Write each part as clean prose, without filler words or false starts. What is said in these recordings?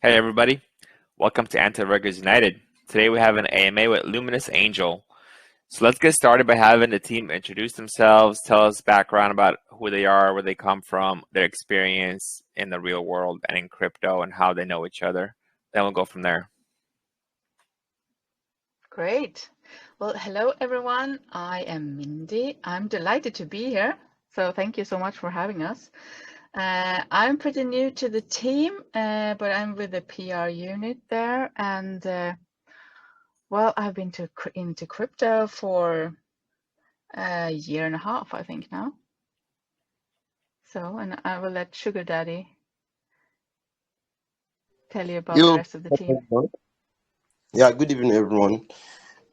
Hey everybody, welcome to Anti-Ruggers United. Today we have an AMA with Luminous Angel. So let's get started by having the team introduce themselves, tell us background about who they are, where they come from, their experience in the real world and in crypto, and how they know each other. Then we'll go from there. Great. Well, hello everyone. I am Mindy. I'm delighted to be here. So thank you so much for having us. I'm pretty new to the team, but I'm with the PR unit there. And well, I've been into crypto for a year and a half, I think now. So, and I will let Sugar Daddy tell you about the You, rest of the team. yeah, good evening, everyone.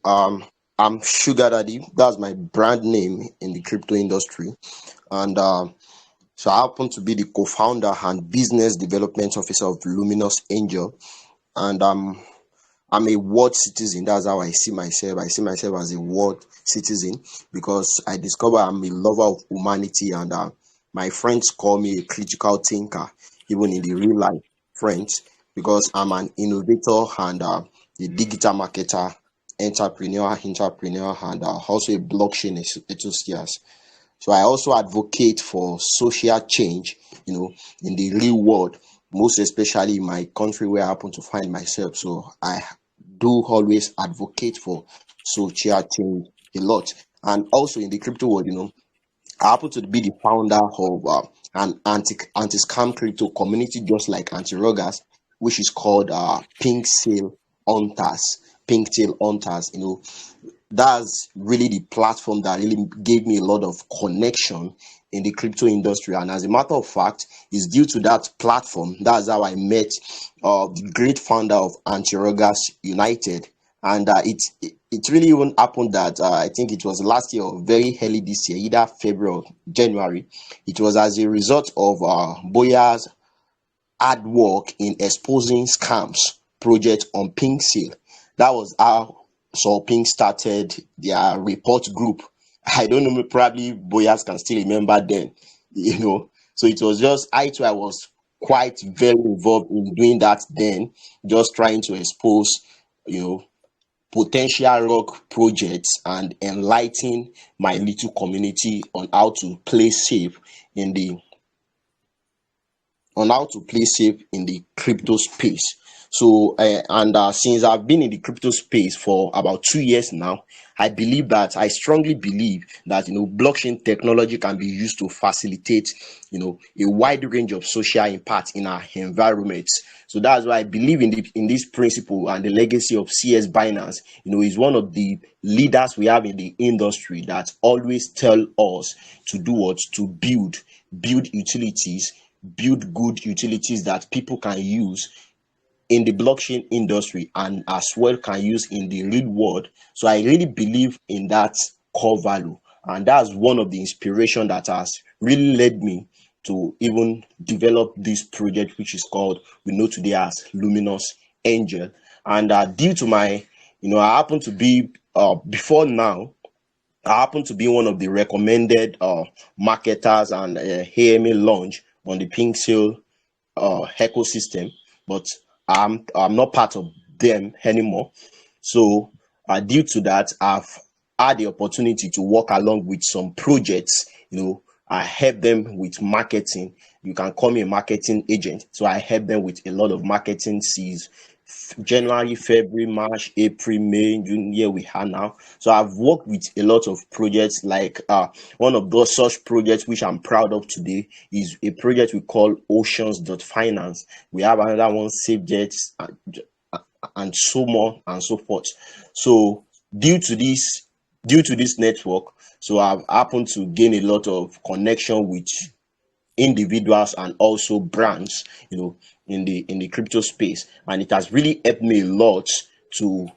Um, I'm Sugar Daddy. That's my brand name in the crypto industry, and so I happen to be the co-founder and business development officer of Luminous Angel, and I'm a world citizen. That's how I see myself. I see myself as a world citizen because I discover I'm a lover of humanity, and my friends call me a critical thinker, even in the real life friends, because I'm an innovator and a digital marketer, entrepreneur, and also a blockchain enthusiast. So I also advocate for social change, in the real world, most especially in my country where I happen to find myself. So I do always advocate for social change a lot. And also in the crypto world, I happen to be the founder of an anti-scam crypto community, just like anti-roggers, which is called Pink Sale Hunters. Pink Tail Hunters, that's really the platform that really gave me a lot of connection in the crypto industry. And as a matter of fact, it's due to that platform. That's how I met the great founder of Anti-Roggers United. And it really even happened that I think it was last year or very early this year, either February or January. It was as a result of Boya's hard work in exposing scams project on Pink Seal. That was how so Pink started their report group. I don't know, probably Boyas can still remember then, So it was just I was quite very involved in doing that then, just trying to expose, you know, potential rock projects and enlighten my little community in the on how to play safe in the crypto space. So, and since I've been in the crypto space for about 2 years now, I strongly believe that blockchain technology can be used to facilitate a wide range of social impact in our environments. So that's why I believe in this principle, and the legacy of CS Binance. Is one of the leaders we have in the industry that always tell us to do what to build utilities, build good utilities that people can use in the blockchain industry and as well can use in the real world. So I really believe in that core value, and that's one of the inspiration that has really led me to even develop this project, which is called, we know today as Luminous Angel. And due to my, I happen to be before now, I happen to be one of the recommended marketers and AMA launch on the Pink Seal ecosystem, but I'm not part of them anymore. So due to that, I've had the opportunity to work along with some projects. I help them with marketing. You can call me a marketing agent. So I help them with a lot of marketing seeds. January, February, March, April, May, June, here we are now. So I've worked with a lot of projects, like one of those such projects which I'm proud of today is a project we call Oceans.finance. We have another one, Safe Jets, and so more and so forth. So due to this network, so I've happened to gain a lot of connection with individuals and also brands, in the crypto space, and it has really helped me a lot to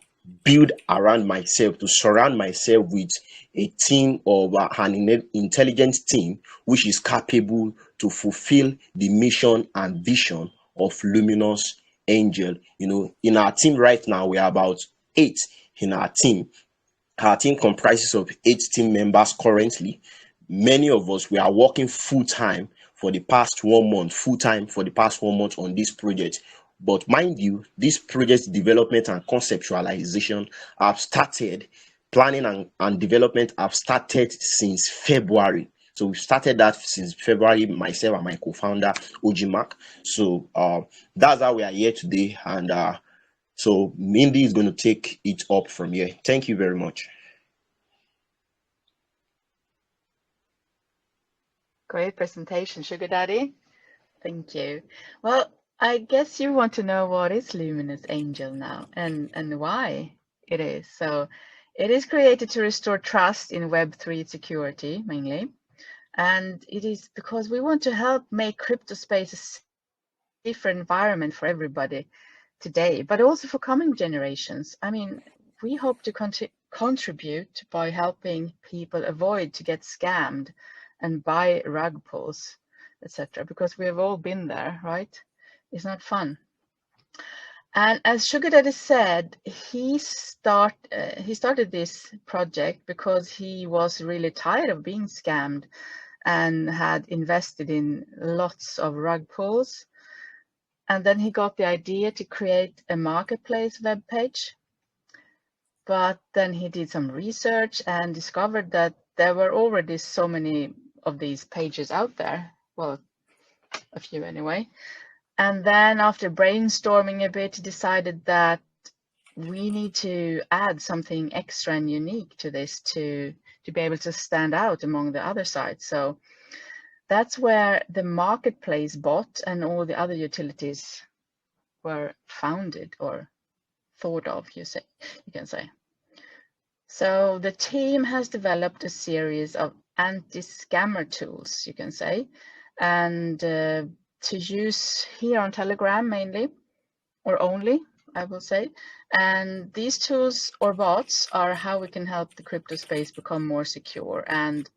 build around myself, to surround myself with a team of an intelligent team which is capable to fulfill the mission and vision of Luminous Angel. In our team right now, we are about 8 in our team. Our team comprises of 8 team members currently. Many of us, we are working full time for the past 1 month on this project. But mind you, this project development and conceptualization have started, planning and development have started since February. So we started that since February, myself and my co-founder, Ojimak. So that's how we are here today. And so Mindy is going to take it up from here. Thank you very much. Great presentation, Sugar Daddy. Thank you. Well, I guess you want to know what is Luminous Angel now and why it is. So it is created to restore trust in Web3 security mainly. And it is because we want to help make crypto space a safer environment for everybody today, but also for coming generations. I mean, we hope to contribute by helping people avoid to get scammed and buy rug pulls, etc., because we have all been there, right? It's not fun. And as Sugar Daddy said, he started this project because he was really tired of being scammed and had invested in lots of rug pulls. And then he got the idea to create a marketplace web page. But then he did some research and discovered that there were already so many of these pages out there. Well, a few anyway. And then after brainstorming a bit, he decided that we need to add something extra and unique to this to be able to stand out among the other sites. So that's where the marketplace bot and all the other utilities were founded or thought of, you can say. So the team has developed a series of anti-scammer tools, you can say, and to use here on Telegram mainly, or only, I will say. And these tools or bots are how we can help the crypto space become more secure. And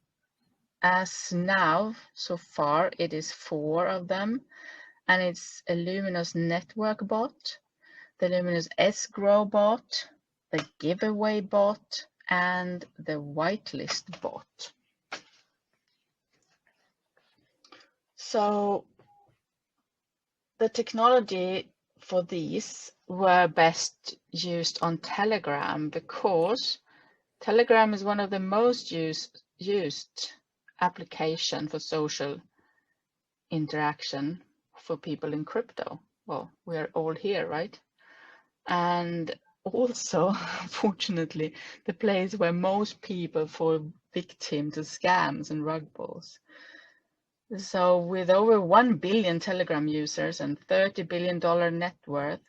as now, so far, it is 4 of them. And it's a Luminous network bot, the Luminous escrow bot, the giveaway bot, and the whitelist bot. So the technology for these were best used on Telegram because Telegram is one of the most used application for social interaction for people in crypto. Well, we are all here, right? And also, fortunately, the place where most people fall victim to scams and rug pulls. So with over 1 billion Telegram users and $30 billion net worth,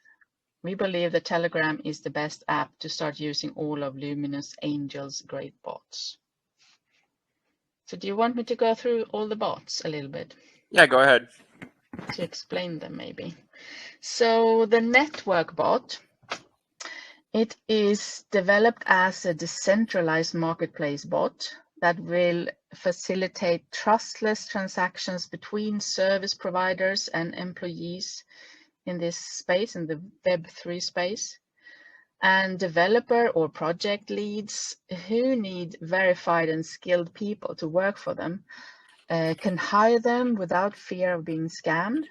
we believe that Telegram is the best app to start using all of Luminous Angel's great bots. So do you want me to go through all the bots a little bit? Yeah, go ahead. To explain them maybe. So the network bot, it is developed as a decentralized marketplace bot that will facilitate trustless transactions between service providers and employees in this space, in the Web3 space. And developer or project leads who need verified and skilled people to work for them can hire them without fear of being scammed.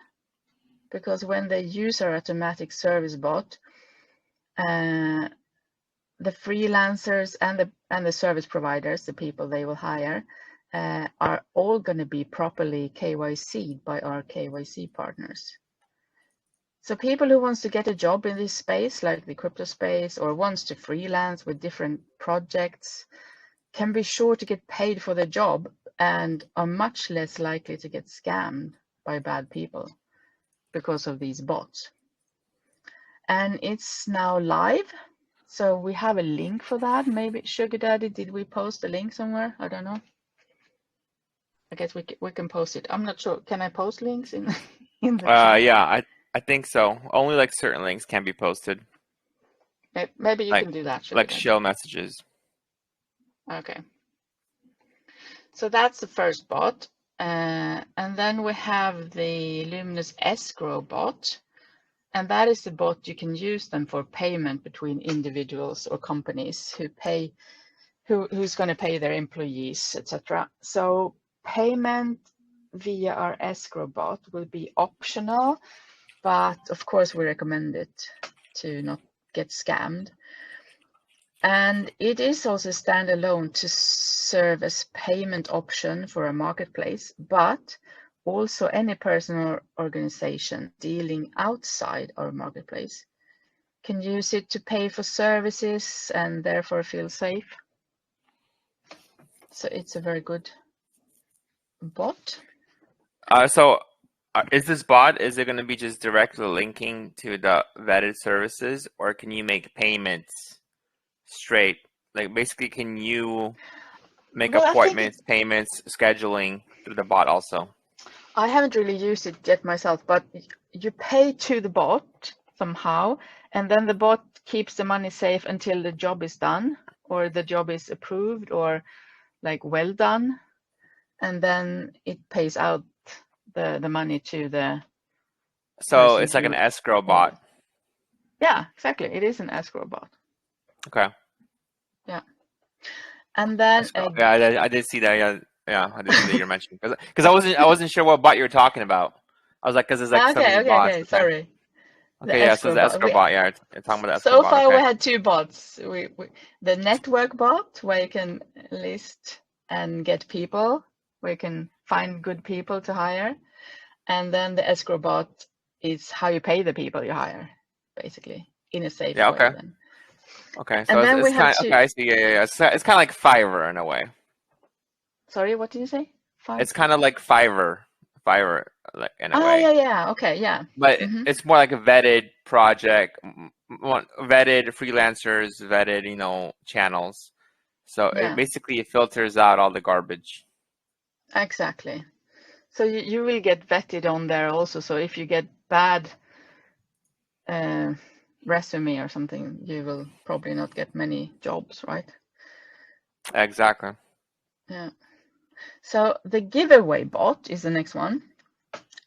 Because when they use our automatic service bot, the freelancers and the service providers, the people they will hire, are all going to be properly KYC'd by our KYC partners. So people who wants to get a job in this space, like the crypto space, or wants to freelance with different projects, can be sure to get paid for their job and are much less likely to get scammed by bad people because of these bots. And it's now live. So we have a link for that. Maybe Sugar Daddy, did we post a link somewhere? I don't know. I guess we can post it. I'm not sure. Can I post links in the chat? Yeah, I think so. Only like certain links can be posted. Maybe you can do that, Sugar like Daddy. shell messages. Okay. So that's the first bot. And then we have the Luminous escrow bot. And that is the bot you can use them for payment between individuals or companies who's going to pay their employees, etc. So payment via our escrow bot will be optional but of course we recommend it to not get scammed. And it is also standalone to serve as payment option for a marketplace, but also any person or organization dealing outside our marketplace can use it to pay for services and therefore feel safe. So it's a very good bot. Is this bot, is it going to be just directly linking to the vetted services, or can you make payments straight? Like basically, can you make appointments, payments, scheduling through the bot also? I haven't really used it yet myself, but you pay to the bot somehow, and then the bot keeps the money safe until the job is done, or the job is approved, or like well done, and then it pays out the money to the So it's like an escrow bot. Yeah, exactly. It is an escrow bot. Okay. Yeah. And then yeah, I did see that. Yeah, I did see that you're mentioning, because I wasn't sure what bot you were talking about. I was like, because it's like so many bots. Okay, sorry. Okay, yeah, so the escrow bot. Yeah, you're talking about the escrow so bot. So far okay. we had two bots. The network bot, where you can list and get people, where you can find good people to hire, and then the escrow bot is how you pay the people you hire, basically, in a safe way. Then. Okay, so it's kind of, okay, I see. Yeah. It's kind of like Fiverr in a way. Sorry, what did you say? It's kind of like Fiverr, like in a way. Yeah. Okay, yeah. But it's more like a vetted project, vetted freelancers, vetted, channels. So basically it filters out all the garbage. Exactly. So you will get vetted on there also. So if you get bad resume or something, you will probably not get many jobs, right? Exactly. Yeah. So the giveaway bot is the next one.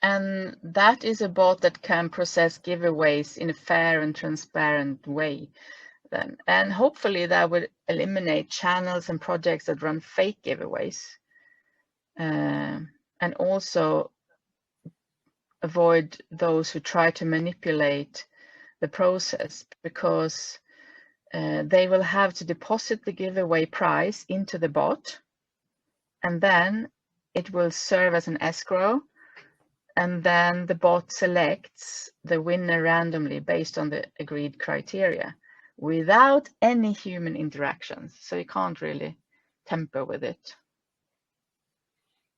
And that is a bot that can process giveaways in a fair and transparent way. Then. And hopefully that would eliminate channels and projects that run fake giveaways. And also avoid those who try to manipulate the process, because they will have to deposit the giveaway price into the bot, and then it will serve as an escrow, and then the bot selects the winner randomly based on the agreed criteria without any human interactions. So you can't really tamper with it.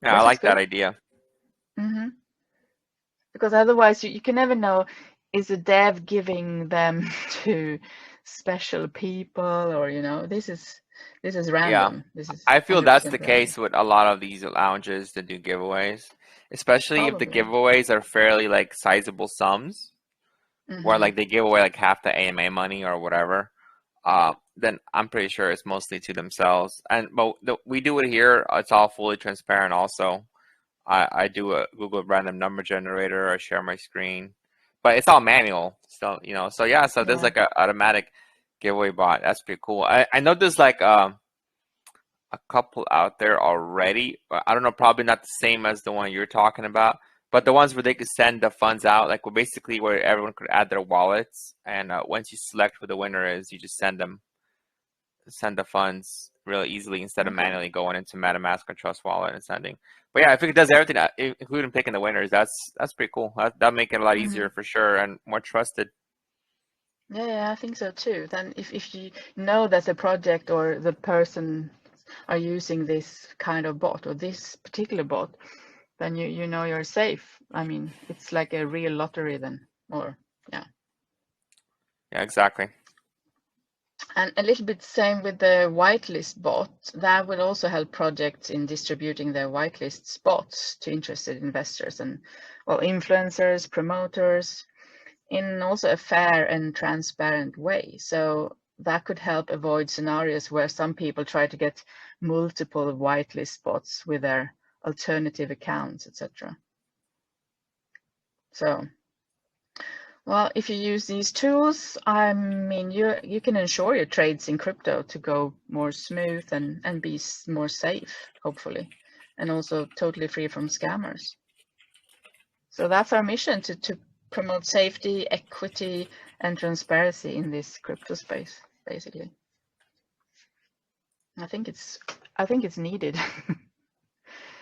Yeah, I like that idea. Because otherwise you can never know, is a dev giving them to special people, or this is random. Yeah. I feel that's the case with a lot of these lounges that do giveaways, especially if the giveaways are fairly like sizable sums, where like they give away like half the AMA money or whatever. Then I'm pretty sure it's mostly to themselves. But we do it here. It's all fully transparent also. I do a Google random number generator. I share my screen, but it's all manual. So so yeah. So there's like an automatic giveaway bot. That's pretty cool. I know there's like a couple out there already. I don't know, probably not the same as the one you're talking about, but the ones where they could send the funds out, like basically where everyone could add their wallets, and once you select who the winner is, you just send the funds really easily instead of manually going into MetaMask or Trust Wallet and sending. But yeah, if it does everything, including picking the winners, that's pretty cool. That'll make it a lot easier for sure and more trusted. Yeah, I think so too. Then if you know that the project or the person are using this kind of bot or this particular bot, then you know you're safe. I mean, it's like a real lottery then, or yeah. Yeah, exactly. And a little bit same with the whitelist bot. That will also help projects in distributing their whitelist spots to interested investors and influencers, promoters, in also a fair and transparent way. So that could help avoid scenarios where some people try to get multiple whitelist spots with their alternative accounts, etc. So, well, if you use these tools, I mean, you can ensure your trades in crypto to go more smooth and be more safe, hopefully, and also totally free from scammers. So that's our mission, to promote safety, equity, and transparency in this crypto space, basically. I think it's needed.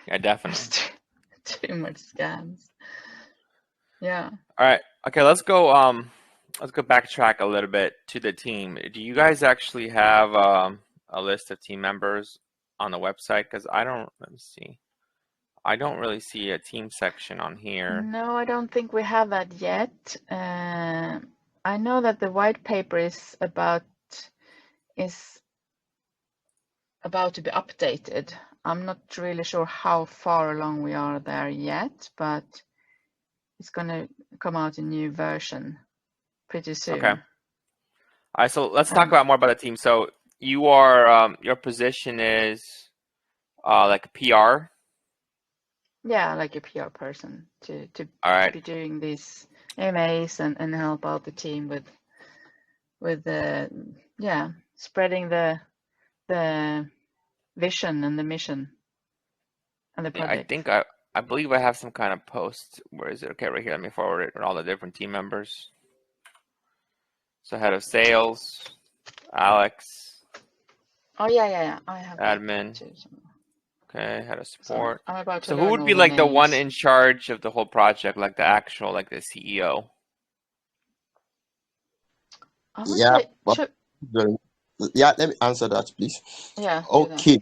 Yeah, definitely. There's too much scams. Yeah. All right. Okay, let's go backtrack a little bit to the team. Do you guys actually have a list of team members on the website? Because let me see. I don't really see a team section on here. No, I don't think we have that yet. I know that the white paper is about to be updated. I'm not really sure how far along we are there yet, but it's going to come out a new version pretty soon. Okay. All right, so let's talk about more about the team. So you are your position is like a PR. Yeah, like a PR person to All right. be doing these AMAs and help out the team with spreading the vision and the mission and the project. I think I believe I have some kind of post. Where is it? Okay, right here. Let me forward it with all the different team members. So head of sales, Alex. Oh yeah. I have admin. too. Okay, head of support. I'm about to So learn who would all be the like the one names. in charge of the whole project, like the actual, like the CEO? I would say yeah, let me answer that, please. Yeah. Okay.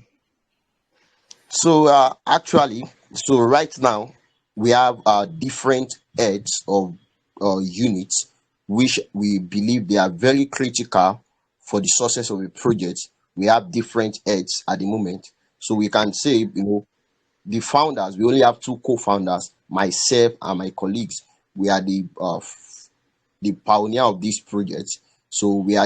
So actually, so right now we have different heads of units, which we believe they are very critical for the success of a project. We have different heads at the moment, so we can say, the founders. We only have two co-founders, myself and my colleagues. We are the pioneer of this project. So we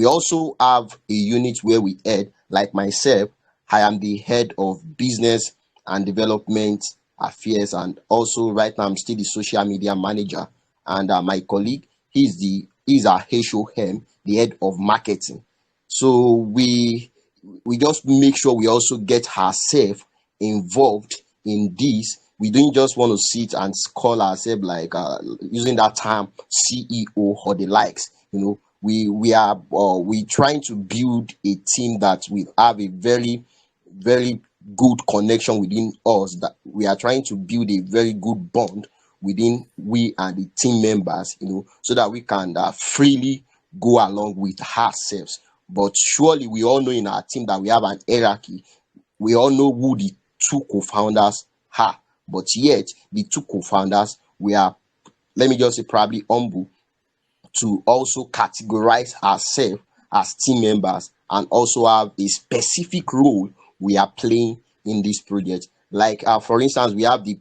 also have a unit where we head, like myself. I am the head of business and development affairs, and also right now I'm still the social media manager. And my colleague, he's our HOM, the head of marketing. So we just make sure we also get ourselves involved in this. We don't just want to sit and call ourselves like using that term CEO or the likes. We trying to build a team that will have a very, very good connection within us. That we are trying to build a very good bond within we and the team members, so that we can freely go along with ourselves. But surely we all know in our team that we have an hierarchy. We all know who the two co-founders are, but yet the two co-founders, we are, let me just say, probably humble to also categorize ourselves as team members and also have a specific role we are playing in this project. Like for instance, we have the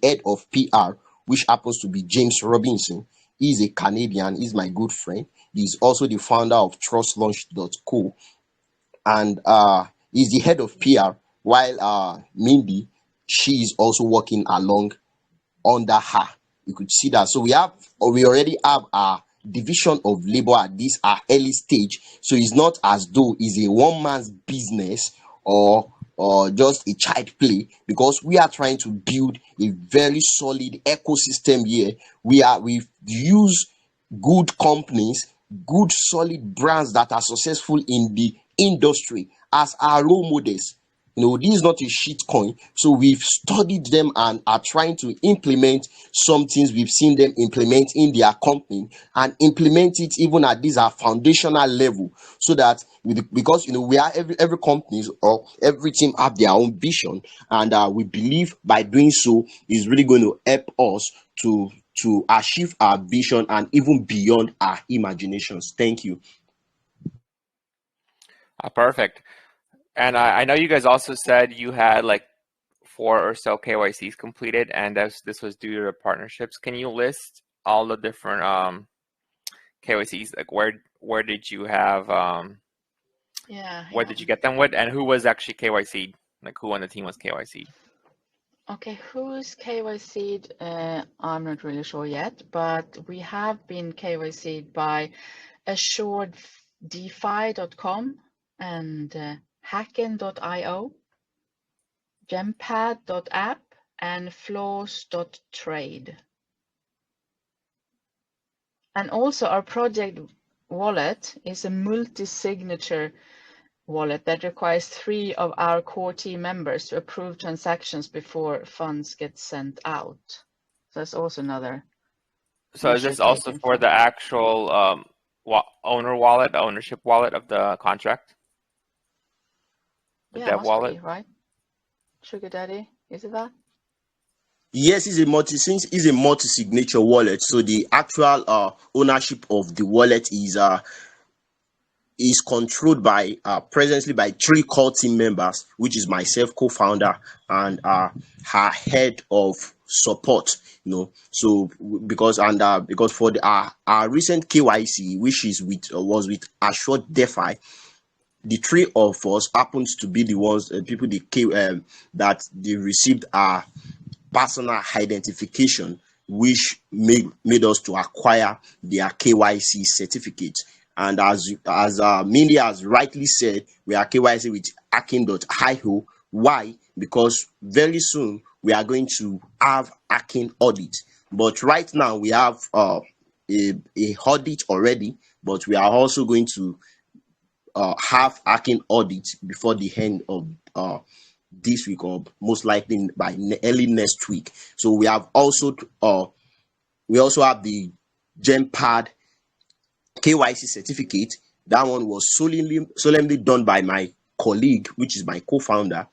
head of PR, which happens to be James Robinson. He's a Canadian. He's my good friend. He's also the founder of trustlaunch.co, and he's the head of PR, while Mindy, she is also working along under her. You could see that. So we already have our division of labor at this early stage. So it's not as though it's a one man's business or just a child play, because we are trying to build a very solid ecosystem here. We use good companies, good solid brands that are successful in the industry as our role models. This is not a shit coin. So we've studied them and are trying to implement some things we've seen them implement in their company, and implement it even at this foundational level, so that because we are every companies or every team have their own vision, and we believe by doing so is really going to help us to achieve our vision and even beyond our imaginations. Thank you. Perfect. And I know you guys also said you had like 4 or so KYCs completed, and this was due to partnerships. Can you list all the different KYCs? Like where did you have where did you get them with, and who was actually KYC'd? Like who on the team was KYC'd? Okay, who's KYC'd? I'm not really sure yet, but we have been KYC'd by assureddefi.com and hacken.io, gempad.app, and floors.trade. And also our project wallet is a multi-signature wallet that requires 3 of our core team members to approve transactions before funds get sent out. So that's also another So is measure this also taken for from. the actual owner wallet, the ownership wallet of the contract? The Yeah, dev must wallet? be, right? Sugar Daddy, is it that? Yes, since it's a multi-signature wallet, so the actual ownership of the wallet is controlled by presently by 3 core team members, which is myself, co-founder, and her head of support. So because for the our recent KYC, which is with was with Assured DeFi, the 3 of us happens to be the ones people that they received our personal identification, which made us to acquire their KYC certificate. And as Mindy has rightly said, we are KYC with Akin.io. Why? Because very soon we are going to have Akin audit. But right now we have a audit already, but we are also going to have Akin audit before the end of this week, or most likely by early next week. So we also have the GenPad KYC certificate. That one was solemnly done by my colleague, which is my co-founder,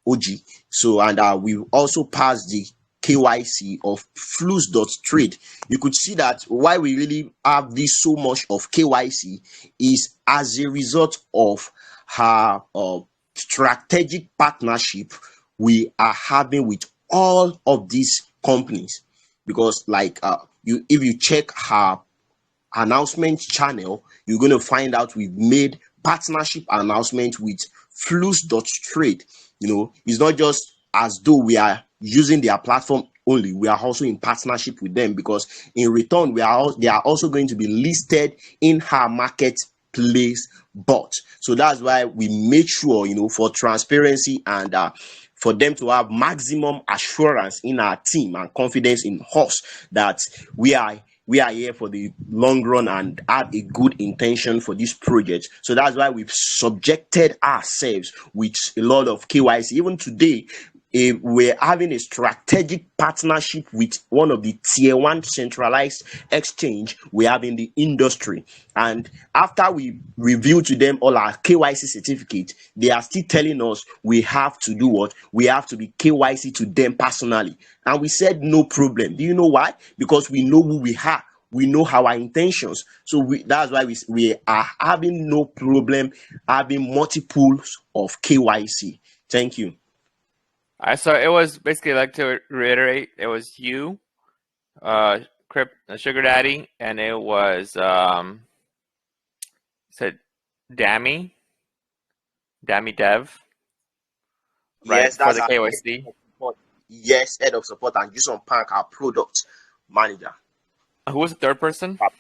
OG. So, and we also passed the KYC of Flus.trade. You could see that why we really have this so much of KYC is as a result of her strategic partnership we are having with all of these companies. Because like if you check her announcement channel, you're going to find out we've made partnership announcement with Flus.trade. It's not just as though we are using their platform only, we are also in partnership with them, because in return they are also going to be listed in her marketplace bot. So that's why we made sure, for transparency and for them to have maximum assurance in our team and confidence in us that we are here for the long run and have a good intention for this project. So that's why we've subjected ourselves with a lot of KYC. Even today, we're having a strategic partnership with one of the tier 1 centralized exchange we have in the industry. And after we review to them all our KYC certificate, they are still telling us we have to do what? We have to be KYC to them personally. And we said no problem. Do you know why? Because we know who we are. We know our intentions. So that's why we are having no problem having multiples of KYC. Thank you. All right, so it was basically, like, to reiterate, it was you, Sugar Daddy, and it was said Dammy Dev, right, Yes, for that's the our KYC. yes, head of support, and Jason Park, our product manager. Who was the third person? Our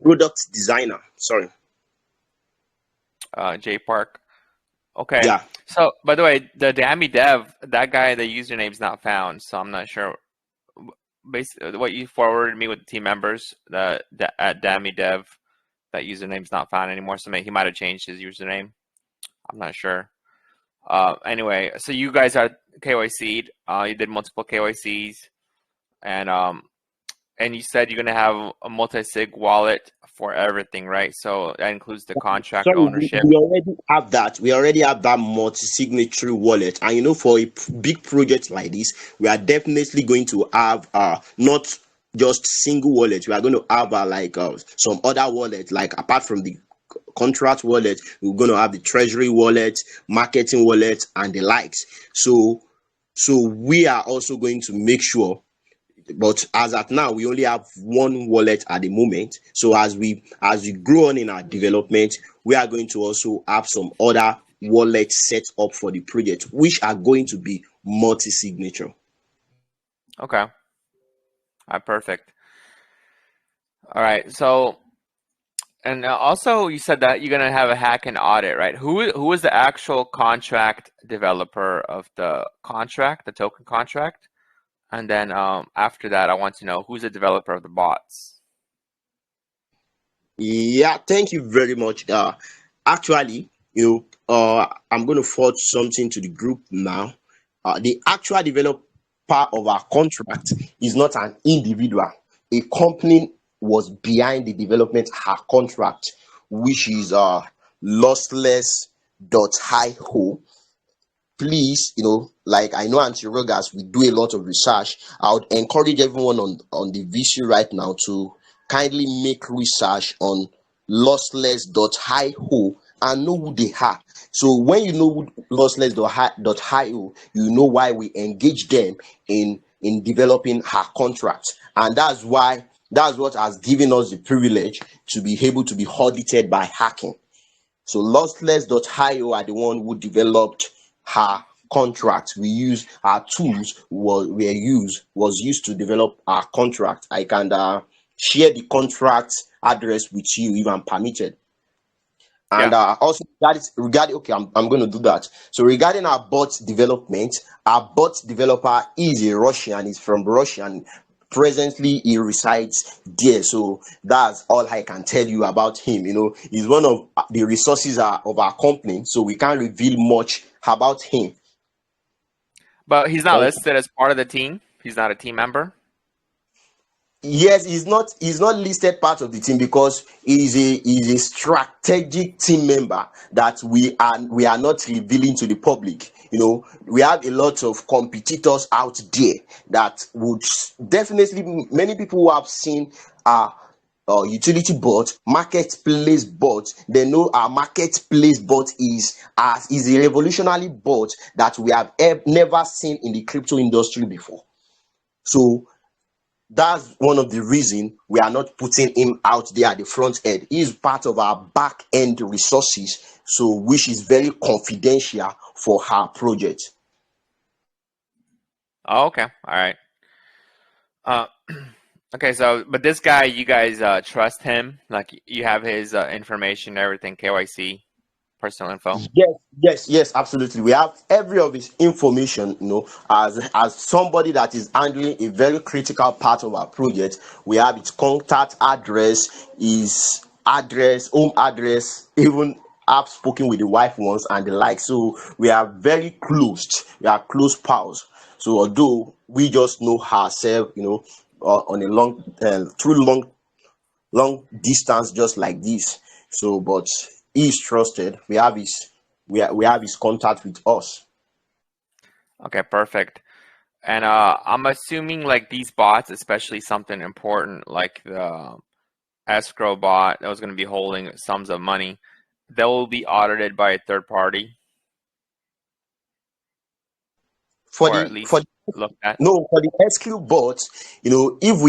product designer. Sorry. J Park. Okay. Yeah. So, by the way, the Dammy Dev, that guy, the username's not found, so I'm not sure. Basically, what you forwarded me with the team members, at Dammy Dev, that username's not found anymore. So he might have changed his username. I'm not sure. Anyway, so you guys are KYC'd. You did multiple KYCs, and you said you're gonna have a multi-sig wallet for everything, right? So that includes the contract Sorry, ownership. we already have that. We already have that multi-signatory wallet, and for a big project like this, we are definitely going to have not just single wallet. We are going to have some other wallet, like apart from the contract wallet, we're going to have the treasury wallet, marketing wallet, and the likes. So we are also going to make sure, but as at now we only have one wallet at the moment. So as we grow on in our development, we are going to also have some other wallets set up for the project, which are going to be multi-signature. Okay. All right, perfect. All right, so, and also you said that you're gonna have a hack and audit, right? Who is the actual contract developer of the contract, the token contract? And then after that, I want to know who's the developer of the bots. Yeah, thank you very much. Actually, I'm going to forward something to the group now. The actual developer of our contract is not an individual. A company was behind the development of our contract, which is lossless.io. Please, like I know Auntie Rogas, we do a lot of research. I would encourage everyone on the VC right now to kindly make research on lossless.io and know who they are. So when you know who lossless.io, you know why we engage them in developing our contract, and that's what has given us the privilege to be able to be audited by hacking. So lossless.io are the one who developed her contract. We use our tools was used to develop our contract. I can share the contract address with you if I'm permitted. And Yeah. also regarding okay, I'm going to do that. So regarding our bot development, our bot developer is a Russian. He's from Russia, and presently he resides there. So that's all I can tell you about him. He's one of the resources of our company, so we can't reveal much about him. But he's not Thank listed as part of the team. He's not a team member. Yes, he's not listed part of the team because he's a strategic team member that we are not revealing to the public. We have a lot of competitors out there that would definitely, many people who have seen our utility bot, marketplace bot, they know our marketplace bot is a revolutionary bot that we have never seen in the crypto industry before. So that's one of the reason we are not putting him out there at the front end. He is part of our back end resources, so which is very confidential for our project. Oh, okay. All right. Uh, okay. So, but this guy, you guys trust him? Like you have his information, everything, KYC, personal info. Yes, absolutely. We have every of his information, as somebody that is handling a very critical part of our project. We have his contact address, his address, home address, even I've spoken with the wife once and the like. So we are very close. We are close pals. So although we just know ourselves, on a through long distance just like this. So but he is trusted. We have his contact with us. Okay, perfect. And I'm assuming like these bots, especially something important like the escrow bot that was going to be holding sums of money, they will be audited by a third party, for or at the for least the looked at. No, for the SQ bots, if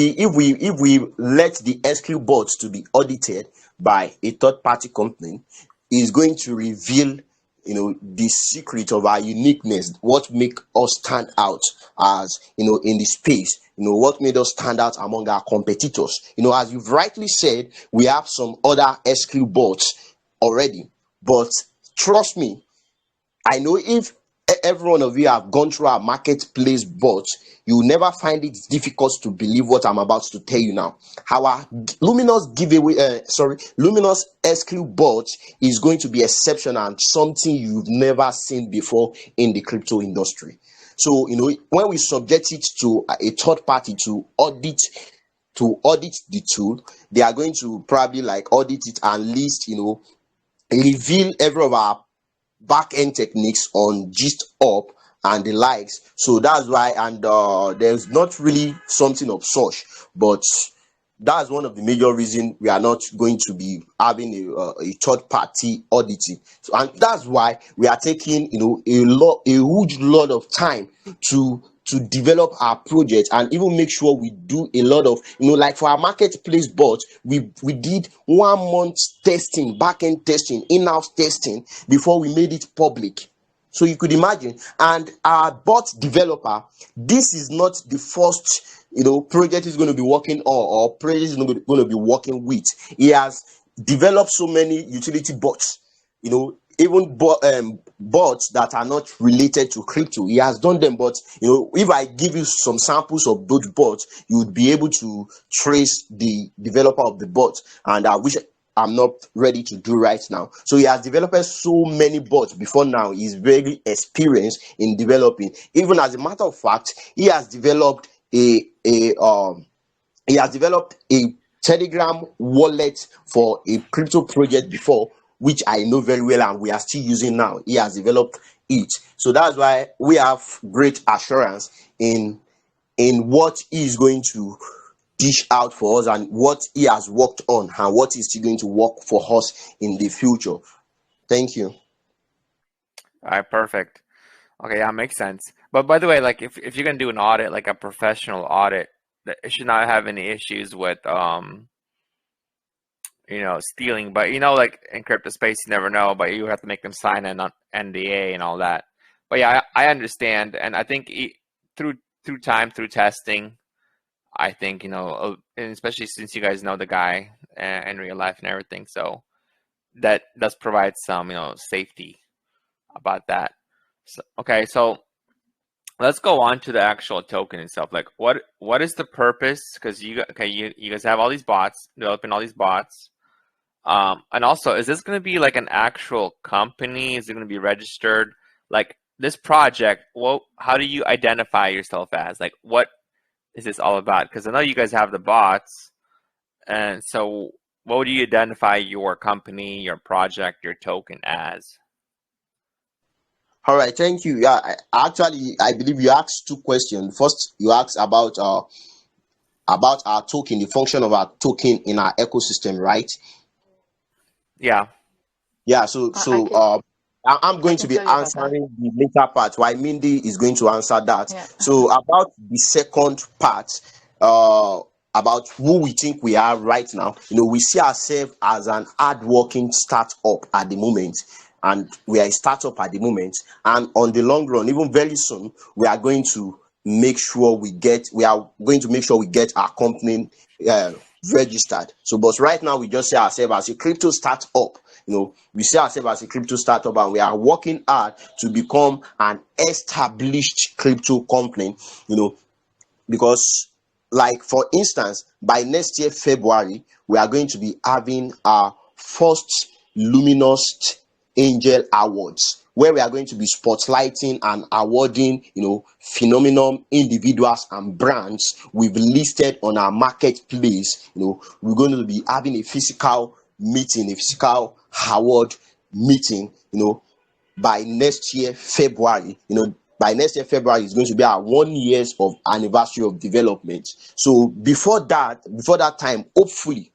we let the SQ bots to be audited by a third party company, is going to reveal the secret of our uniqueness, what make us stand out as in the space, what made us stand out among our competitors. As you've rightly said, we have some other SQ bots already, but trust me, I know if every one of you have gone through our marketplace bot, you will never find it difficult to believe what I'm about to tell you now. Our Luminous SQ bot is going to be exceptional and something you've never seen before in the crypto industry. So, when we subject it to a third party to audit the tool, they are going to probably like audit it and list, reveal every of our back end techniques on gist up and the likes. So that's why, and there's not really something of such, but that's one of the major reasons we are not going to be having a third party auditing. So, and that's why we are taking a huge lot of time to develop our project and even make sure we do a lot of like for our marketplace bot, we did 1 month testing, back end testing, in-house testing before we made it public. So you could imagine. And our bot developer, this is not the first project is going to be working or project is going to be working with. He has developed so many utility bots, even bots that are not related to crypto. He has done them, but if I give you some samples of those bots, you would be able to trace the developer of the bot, and which I'm not ready to do right now. So he has developed so many bots before now. He's very experienced in developing. Even as a matter of fact, he has developed a Telegram wallet for a crypto project before, which I know very well and we are still using now. He has developed it. So that's why we have great assurance in what he is going to dish out for us and what he has worked on and what is still going to work for us in the future. Thank you. All right, perfect. Okay, yeah, makes sense. But by the way, like if you're gonna do an audit, like a professional audit, it should not have any issues with stealing. But like in crypto space, you never know. But you have to make them sign an NDA and all that. But yeah, I understand, and I think through time, through testing, I think and especially since you guys know the guy in real life and everything, so that does provide some safety about that. So, okay, so let's go on to the actual token itself. Like, what is the purpose? Because you guys have all these bots, developing all these bots. And also, is this going to be like an actual company? Is it going to be registered? Like this project, how do you identify yourself as? Like, what is this all about? Because I know you guys have the bots, and so what would you identify your company, your project, your token as? All right, thank you. Yeah, I believe you asked two questions. First, you asked about our token, the function of our token in our ecosystem, right? Yeah. Yeah. So I'm going to be answering the later part, while Mindy is going to answer that. Yeah. So about the second part, about who we think we are right now, we see ourselves as an hardworking startup at the moment. And we are a startup at the moment. And on the long run, even very soon, we are going to make sure we get our company registered. So, but right now we just see ourselves as a crypto startup. We see ourselves as a crypto startup, and we are working hard to become an established crypto company. Because, like for instance, by next year February, we are going to be having our first Luminous Angel Awards, where we are going to be spotlighting and awarding phenomenal individuals and brands we've listed on our marketplace. We're going to be having a physical meeting, a physical award meeting, by next year February. By next year February is going to be our 1 year of anniversary of development. So before that time, hopefully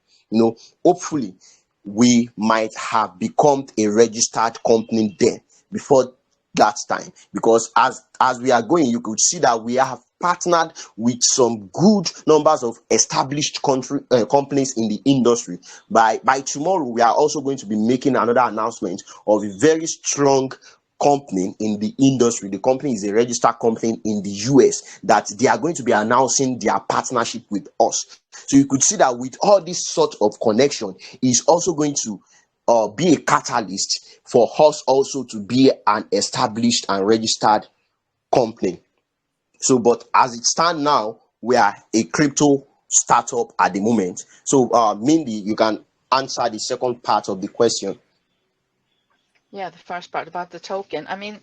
we might have become a registered company then, before that time. Because as we are going, you could see that we have partnered with some good numbers of established companies in the industry. By tomorrow, we are also going to be making another announcement of a very strong company in the industry. The company is a registered company in the US that they are going to be announcing their partnership with us. So you could see that with all this sort of connection is also going to be a catalyst for us also to be an established and registered company. So, but as it stands now, we are a crypto startup at the moment. So, Mindy, you can answer the second part of the question. Yeah, the first part about the token. I mean,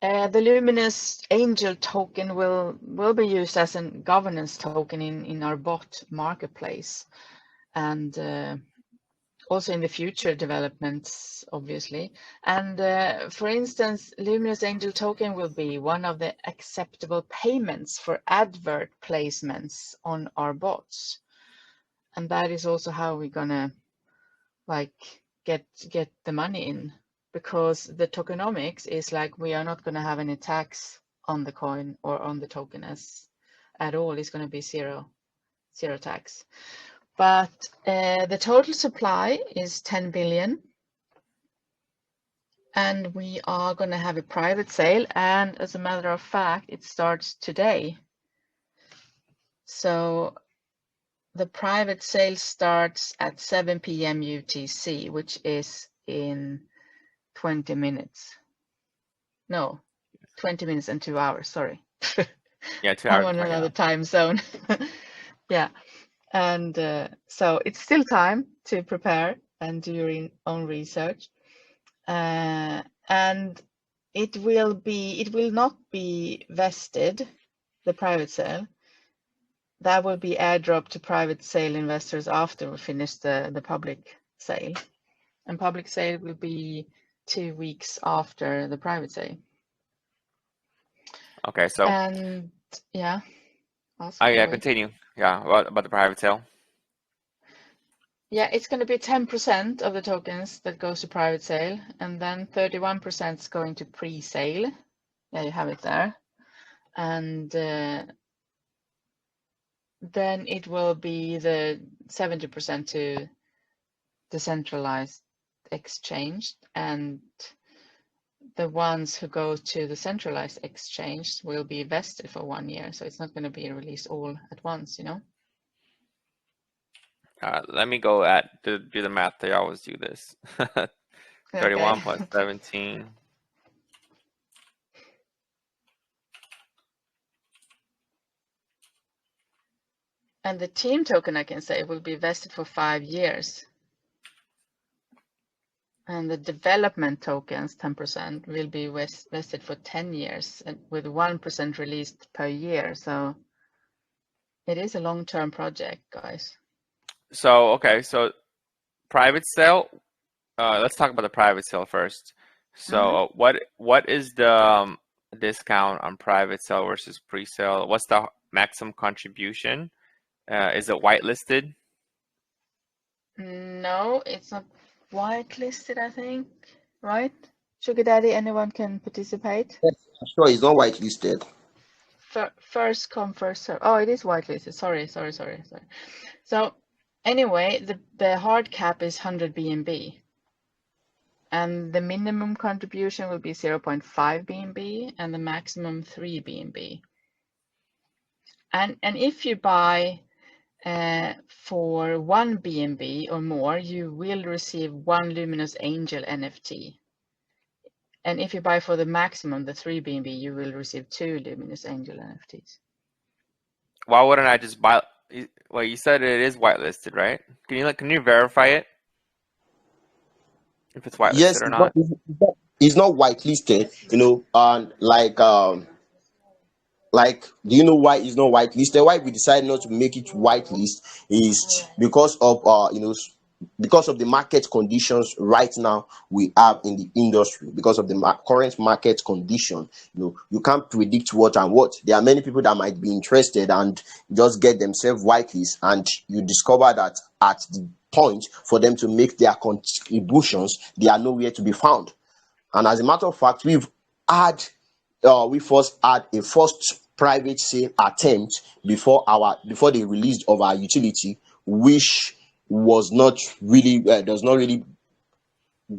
the Luminous Angel token will be used as a governance token in our bot marketplace, and also in the future developments, obviously. And for instance, Luminous Angel token will be one of the acceptable payments for advert placements on our bots, and that is also how we're gonna get the money in. Because the tokenomics is like we are not going to have any tax on the coin or on the token at all. It's going to be zero tax. But the total supply is 10 billion. And we are going to have a private sale. And as a matter of fact, it starts today. So the private sale starts at 7 p.m. UTC, which is in 20 minutes. No, 20 minutes and 2 hours, sorry. Yeah, 2 hours. I'm on another time zone. Yeah. And so it's still time to prepare. and do your own research. And it will not be vested, the private sale. That will be airdropped to private sale investors after we finish the public sale. And public sale will be 2 weeks after the private sale. Okay, so And yeah, continue. Yeah, about the private sale. Yeah, it's going to be 10% of the tokens that goes to private sale, and then 31% is going to pre-sale. Yeah, you have it there. And then it will be the 70% to decentralized exchange, and the ones who go to the centralized exchange will be vested for 1 year. So it's not going to be released all at once, Let me go do the math. They always do this. 31 Okay. plus 17. And the team token, I can say, will be vested for 5 years. And the development tokens, 10%, will be vested for 10 years and with 1% released per year. So it is a long-term project, guys. So, okay, so private sale. Let's talk about the private sale first. So, what is the discount on private sale versus pre-sale? What's the maximum contribution? Is it whitelisted? No, it's not whitelisted, I think, right? Sugar Daddy, anyone can participate? Yes, sure, it's not whitelisted. First come, first serve. Oh, it is whitelisted. Sorry. So anyway, the hard cap is 100 BNB. And the minimum contribution will be 0.5 BNB and the maximum 3 BNB. And if you buy for 1 BNB or more, you will receive 1 Luminous Angel NFT. And if you buy for the maximum, the 3 BNB, you will receive 2 Luminous Angel NFTs. Why wouldn't I just buy? Well, you said it is whitelisted, right? Can you verify it? If it's whitelisted Yes, or not? it's not whitelisted, and like, do you know why it's not whitelisted? Why we decided not to make it whitelist is because of because of the market conditions right now we have in the industry. Because of the current market condition, you can't predict what and what. There are many people that might be interested and just get themselves whitelist, and you discover that at the point for them to make their contributions, they are nowhere to be found. And as a matter of fact, we first had a first private sale attempt before the release of our utility, which was not really does not really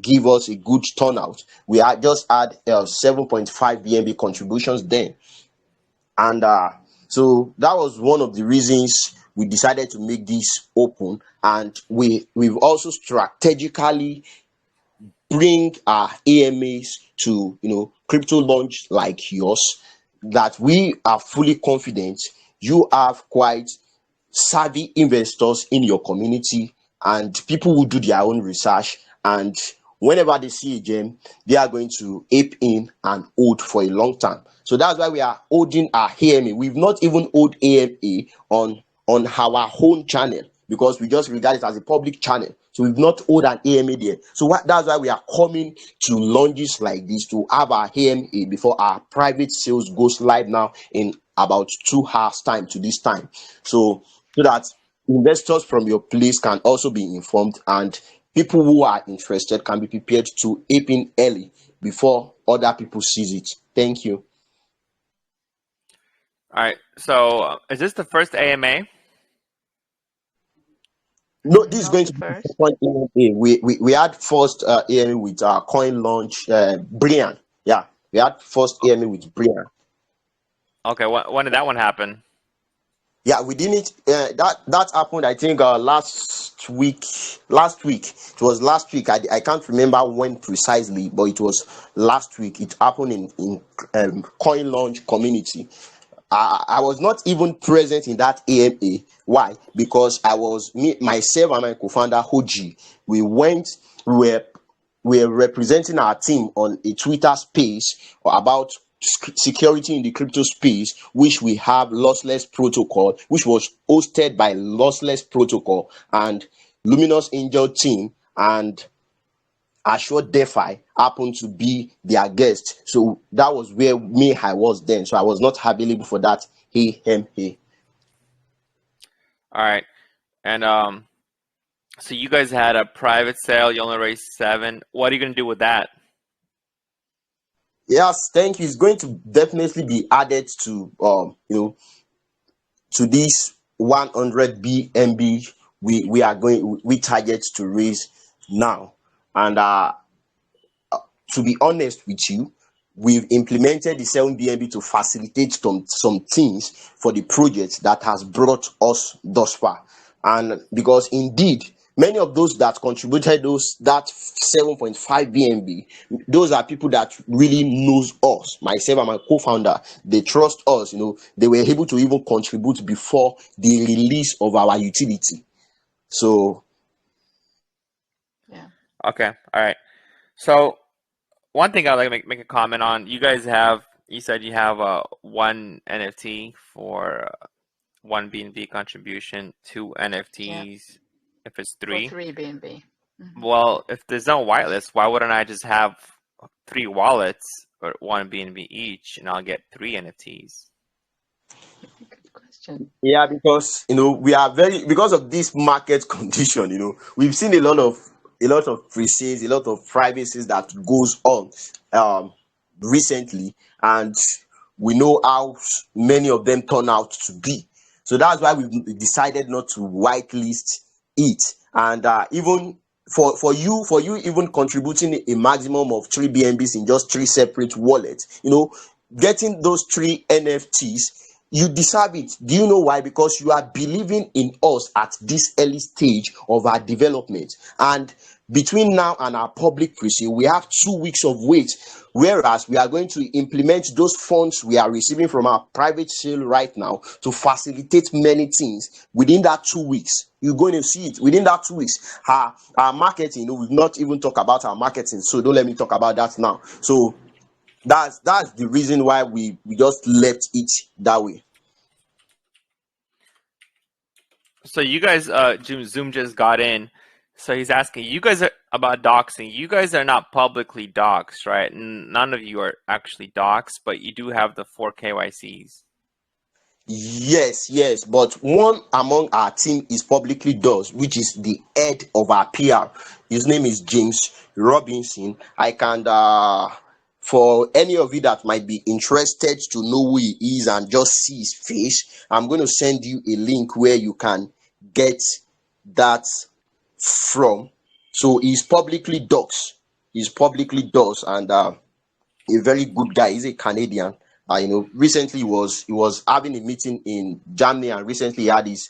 give us a good turnout. We had just had 7.5 BNB contributions then, and so that was one of the reasons we decided to make this open. And we've also strategically bring our AMAs to crypto launch like yours, that we are fully confident you have quite savvy investors in your community and people who do their own research, and whenever they see a gem, they are going to ape in and hold for a long time. So that's why we are holding our AMA. We've not even hold AMA on our own channel because we just regard it as a public channel. So we've not hold an AMA there. So that's why we are coming to launches like this to have our AMA before our private sales goes live now in about 2 hours time to this time. So that investors from your place can also be informed, and people who are interested can be prepared to ape in early before other people sees it. Thank you. All right. So, is this the first AMA? No, this is Not going the to be the first. second AMA. We had first AMA with our coin launch, Brian. Yeah, we had first AMA with Brian. Okay. When did that one happen? Yeah, we didn't. That happened, I think, last week. Last week. It was last week. I can't remember when precisely, but it was last week. It happened in coin launch community. I was not even present in that AMA. Why? Because I was myself and my co-founder Hoji. We went. We were representing our team on a Twitter space about security in the crypto space, which we have Lossless Protocol, which was hosted by Lossless Protocol and Luminous Angel team, and Assure DeFi happened to be their guest. So that was where I was then. So I was not available for that. Hey. All right. And so you guys had a private sale. You only raised 7. What are you going to do with that? Yes, thank you. It's going to definitely be added to to this 100 BNB we target to raise now. And to be honest with you, we've implemented the 7 BNB to facilitate some things for the project that has brought us thus far. And because indeed, many of those that contributed that 7.5 BNB, those are people that really knows us. Myself and my co-founder, they trust us. They were able to even contribute before the release of our utility. So Yeah. Okay. All right. So one thing I'd like to make a comment on. You said you have 1 NFT for 1 BNB contribution, 2 NFTs if it's 3. For 3 BNB. Mm-hmm. Well, if there's no whitelist, why wouldn't I just have 3 wallets or 1 BNB each, and I'll get 3 NFTs? Good question. yeah, because we are because of this market condition, we've seen a lot of pre-sales, a lot of privacies that goes on recently, and we know how many of them turn out to be. So that's why we decided not to whitelist it. And even for you even contributing a maximum of 3 BNBs in just 3 separate wallets, getting those 3 NFTs, you deserve it. Do you know why? Because you are believing in us at this early stage of our development. And between now and our public pre-sale, we have 2 weeks of wait. Whereas we are going to implement those funds we are receiving from our private sale right now to facilitate many things within that 2 weeks. You're going to see it within that 2 weeks. Our marketing, we've not even talked about our marketing, so don't let me talk about that now. So that's the reason why we just left it that way. So you guys, Zoom just got in. So he's asking, you guys are about doxing. You guys are not publicly doxed, right? None of you are actually doxed, but you do have the 4 KYCs. Yes, but one among our team is publicly does, which is the head of our PR. His name is James Robinson. I can for any of you that might be interested to know who he is and just see his face, I'm going to send you a link where you can get that from. So he's publicly does. And a very good guy. He's a Canadian. Recently he was having a meeting in Germany, and recently he had his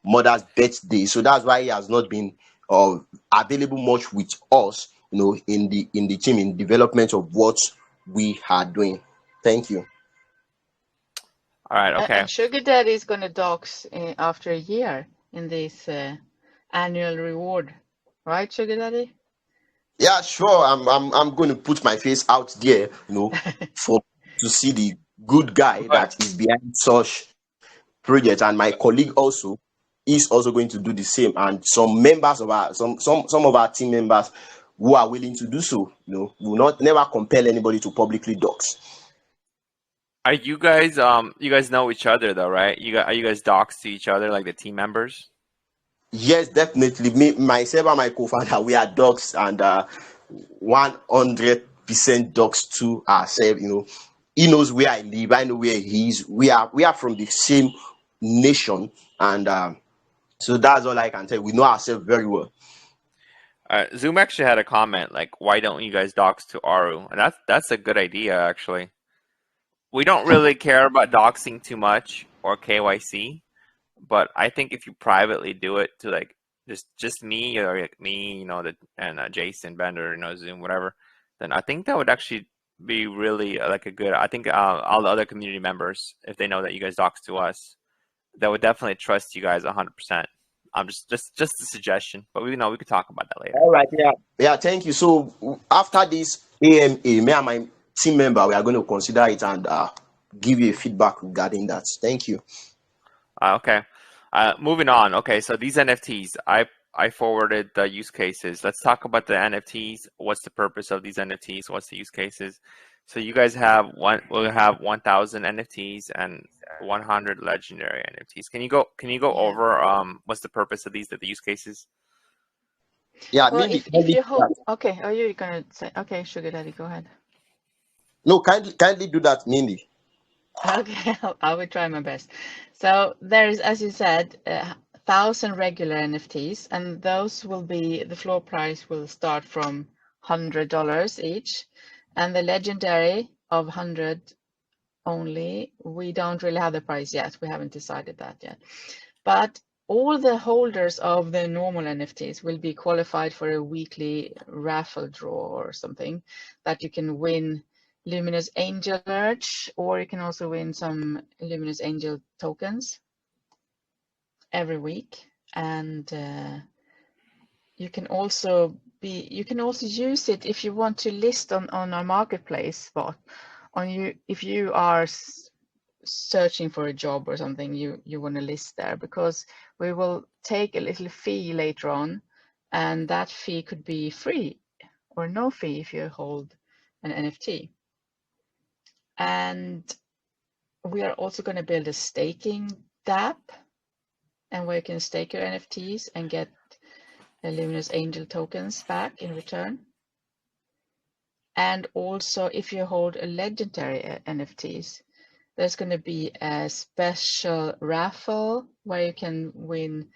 mother's birthday. So that's why he has not been available much with us, in the team, in development of what we are doing. Thank you. All right, okay. And Sugar Daddy is going to dox after a year in this annual reward, right, Sugar Daddy? Yeah, sure. I'm going to put my face out there, for to see the good guy that is behind such project. And my colleague also is also going to do the same. And some members of our some of our team members who are willing to do so, will never compel anybody to publicly dox. Are you guys you guys know each other though, right? Are you guys doxed to each other, like the team members? Yes, definitely. Me, myself, and my co-founder, we are dogs, and 100% dogs to ourselves. He knows where I live. I know where he is. We are from the same nation, and so that's all I can tell. We know ourselves very well. Zoom actually had a comment like, "Why don't you guys dox to Aru?" And that's a good idea actually. We don't really care about doxing too much or KYC, but I think if you privately do it to like just me or like me, and Jason Bender, Zoom, whatever, then I think that would actually be really like a good. I think all the other community members, if they know that you guys dox to us, they would definitely trust you guys 100%. Just a suggestion, but we know we could talk about that later. All right, yeah, yeah. Thank you. So after this AMA, me and my team member, we are going to consider it and give you a feedback regarding that. Thank you. Okay. Moving on. Okay, so these NFTs, I forwarded the use cases. Let's talk about the NFTs. What's the purpose of these NFTs? What's the use cases? So you guys we'll have 1,000 NFTs and 100 legendary NFTs. Can you go Yeah. over what's the purpose of these, the use cases? Yeah, Well, Mindy, if you hold, okay, are you gonna say, okay, Sugar Daddy, go ahead. no, kindly do that, Mindy. Okay, I will try my best. So there's, as you said, 1,000 regular NFTs, and those will be, the floor price will start from $100 each, and the legendary of 100 only, we don't really have the price yet. We haven't decided that yet. But all the holders of the normal NFTs will be qualified for a weekly raffle draw or something that you can win Luminous Angel merch, or you can also win some Luminous Angel tokens every week. And you can also use it if you want to list on our marketplace spot. If you are searching for a job or something, you want to list there, because we will take a little fee later on, and that fee could be free or no fee if you hold an NFT. And we are also going to build a staking dApp, and where you can stake your NFTs and get Luminous Angel tokens back in return. And also, if you hold a legendary NFTs, there's going to be a special raffle where you can win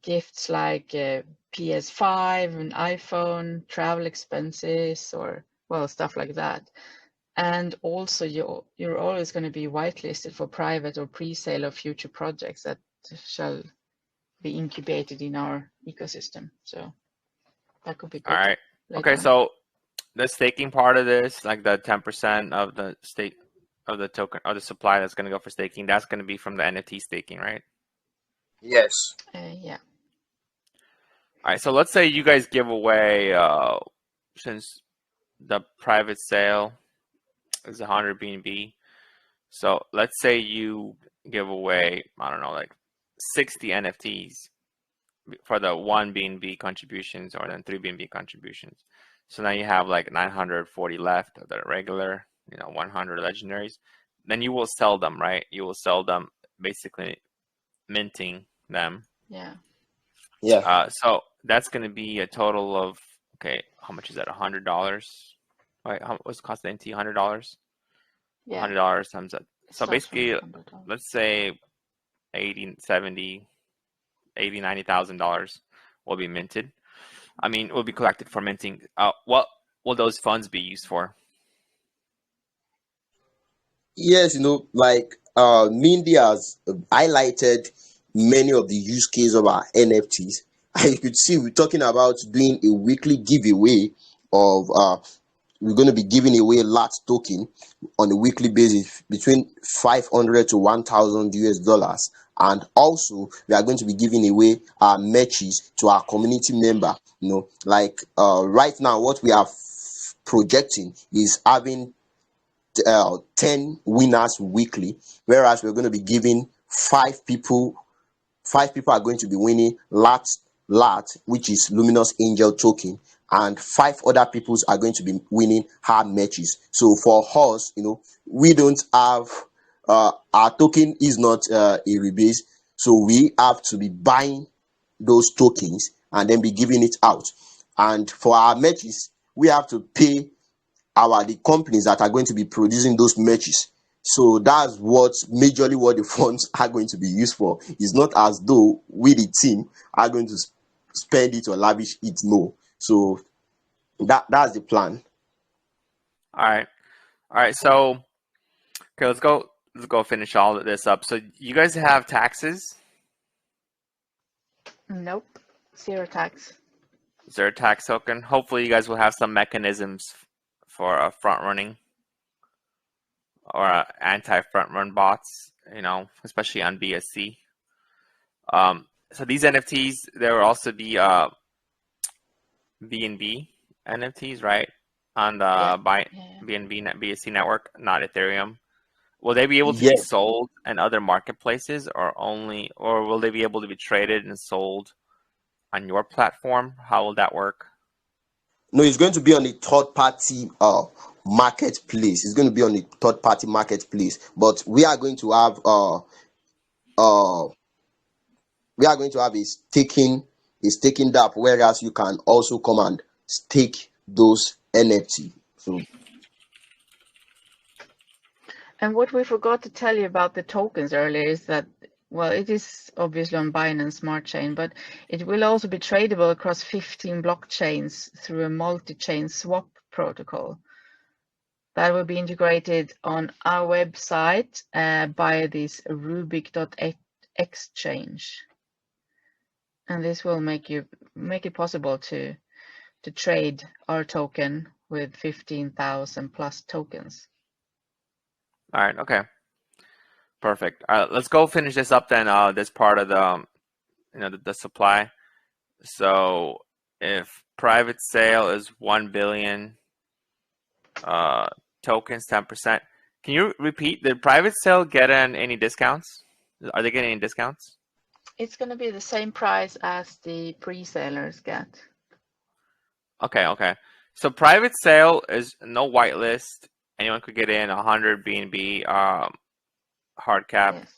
gifts like a PS5, an iPhone, travel expenses, or, well, stuff like that. And also, you're always going to be whitelisted for private or pre-sale of future projects that shall be incubated in our ecosystem. So that could be good. All right. Okay, so the staking part of this, like the 10% of the stake of the token or the supply that's going to go for staking, that's going to be from the NFT staking, right? Yes. Yeah. All right, so let's say you guys give away, since the private sale is 100 BNB, so let's say you give away, I don't know, like 60 NFTs for the 1 BNB contributions or then 3 BNB contributions. So now you have like 940 left of the regular, 100 legendaries. Then you will sell them, right? You will sell them, basically minting them. Yeah. Yeah. So that's going to be a total of, okay, how much is that? $100. Wait, what's the cost of NT? $100. Yeah. $100 times that. So basically, $100. let's say 80, 70, 80, $90,000 will be minted. I mean, will be collected for minting. What will those funds be used for? Yes, like Mindy has highlighted many of the use cases of our NFTs. And you could see we're talking about doing a weekly giveaway of we're going to be giving away LAT token on a weekly basis between 500 to 1,000 US dollars. And also we are going to be giving away our merches to our community member. Like right now what we are projecting is having 10 winners weekly, whereas we're going to be giving 5 people are going to be winning LAT, which is Luminous Angel token, and 5 other people are going to be winning hard matches. So for us, we don't have our token is not a rebase, so we have to be buying those tokens and then be giving it out. And for our matches, we have to pay the companies that are going to be producing those merches. So that's what the funds are going to be used for. It's not as though we, the team, are going to spend it or lavish it. No. So that's the plan. All right. So okay, let's go finish all of this up. So you guys have taxes? Nope. Zero tax. Is there a tax token? Hopefully you guys will have some mechanisms for front running or anti-front run bots, especially on BSC. So these NFTs, there will also be BNB NFTs, right? On the BNB BSC network, not Ethereum. Will they be able to be Yes. sold in other marketplaces, or will they be able to be traded and sold on your platform? How will that work? No, it's going to be on a third party marketplace. It's going to be on a third party marketplace, but we are going to have a staking DApp, whereas you can also come and stake those NFT. So, And what we forgot to tell you about the tokens earlier is that, well, it is obviously on Binance Smart Chain, but it will also be tradable across 15 blockchains through a multi-chain swap protocol that will be integrated on our website by this Rubik.exchange. And this will make it possible to trade our token with 15,000 plus tokens. All right. Okay. Perfect. All right. Let's go finish this up then. This part of the, the supply. So if private sale is 1 billion tokens, 10%. Can you repeat? Did private sale get any discounts? Are they getting any discounts? It's going to be the same price as the pre-sellers get. Okay. So private sale is no whitelist. Anyone could get in 100 BNB hard cap. Yes.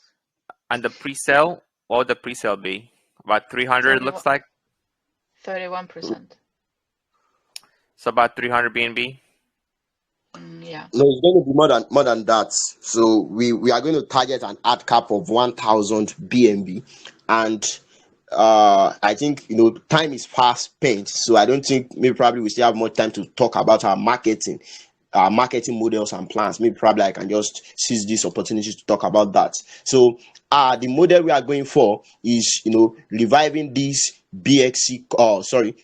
And the pre-sale, what would the pre-sale be? About 300 looks like? 31%. So about 300 BNB? Yeah. no, it's going to be more than that. So we are going to target an ad cap of 1,000 BNB, and I think time is fast spent, so I don't think maybe probably we still have more time to talk about our marketing models and plans. Maybe probably I can just seize this opportunity to talk about that. So the model we are going for is reviving this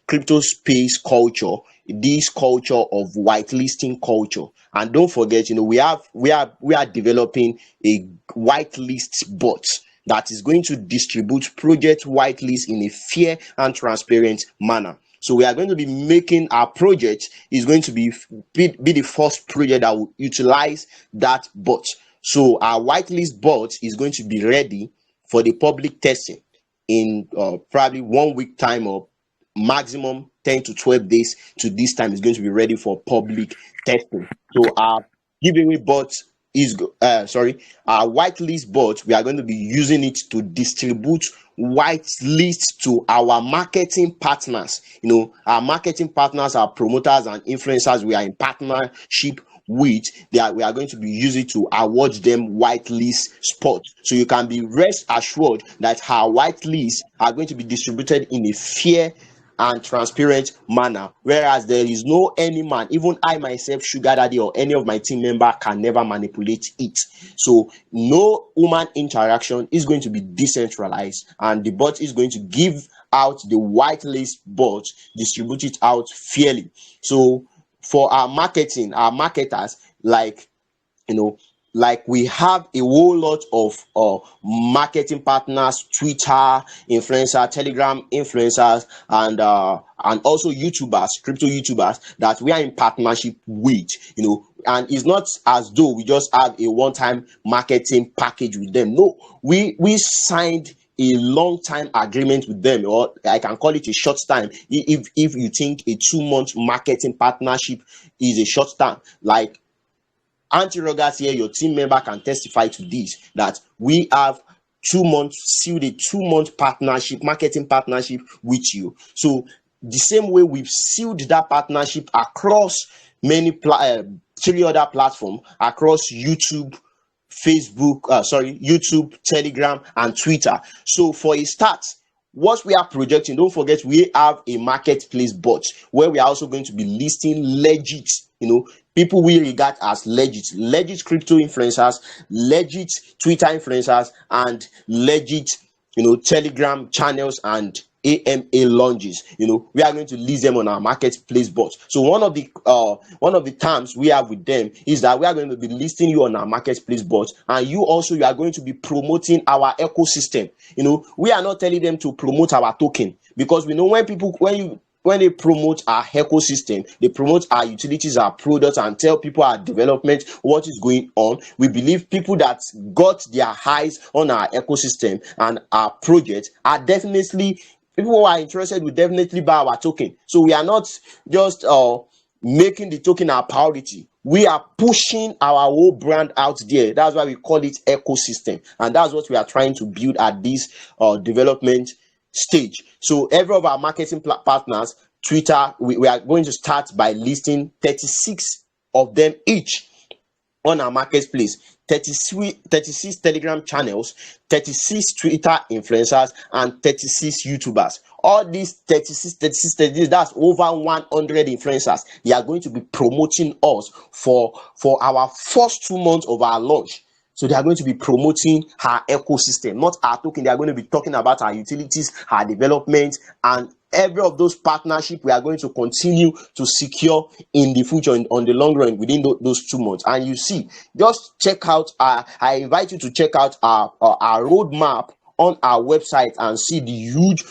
crypto space culture, this culture of whitelisting culture. And don't forget, we are developing a whitelist bot that is going to distribute project whitelist in a fair and transparent manner. So we are going to be making our project is going to be the first project that will utilize that bot. So our whitelist bot is going to be ready for the public testing in probably 1 week time, or maximum 10 to 12 days to this time is going to be ready for public testing. So our giveaway bot is our whitelist bot, we are going to be using it to distribute whitelist to our marketing partners. Our marketing partners are promoters and influencers we are in partnership with. We are going to be using to award them whitelist spots. So you can be rest assured that our whitelists are going to be distributed in a fair and transparent manner, whereas there is no any man, even I myself, sugar daddy, or any of my team member can never manipulate it. So no human interaction is going to be decentralized, and the bot is going to give out the whitelist bot, distribute it out fairly. So for our marketers, like we have a whole lot of marketing partners, Twitter influencers, Telegram influencers, and also YouTubers, crypto YouTubers that we are in partnership with. And it's not as though we just have a one-time marketing package with them. No, we signed a long-time agreement with them, or I can call it a short time. If you think a 2-month marketing partnership is a short time, like Auntie Rogers here, your team member, can testify to this, that we have 2 months sealed a 2-month partnership, marketing partnership with you. So the same way we've sealed that partnership across many 3 other platforms, across YouTube, YouTube, Telegram, and Twitter. So for a start, what we are projecting, don't forget, we have a marketplace bot where we are also going to be listing legit, people we regard as legit crypto influencers, legit Twitter influencers, and legit Telegram channels and AMA launches. We are going to list them on our marketplace bots. So one of the terms we have with them is that we are going to be listing you on our marketplace bots, and you are going to be promoting our ecosystem. We are not telling them to promote our token, because we know when they promote our ecosystem, they promote our utilities, our products, and tell people our development, what is going on. We believe people that got their eyes on our ecosystem and our project are definitely people who are interested, will definitely buy our token. So we are not just making the token our priority. We are pushing our whole brand out there. That's why we call it ecosystem, and that's what we are trying to build at this development stage. So every of our marketing partners, Twitter, we are going to start by listing 36 of them each on our marketplace. 36 Telegram channels, 36 Twitter influencers, and 36 YouTubers. All these 36, that's over 100 influencers. They are going to be promoting us for our first 2 months of our launch. So they are going to be promoting our ecosystem, not our token. They are going to be talking about our utilities, our development, and every of those partnerships we are going to continue to secure in the future, on the long run, within those 2 months. And you see, just check out I invite you to check out our roadmap on our website and see the huge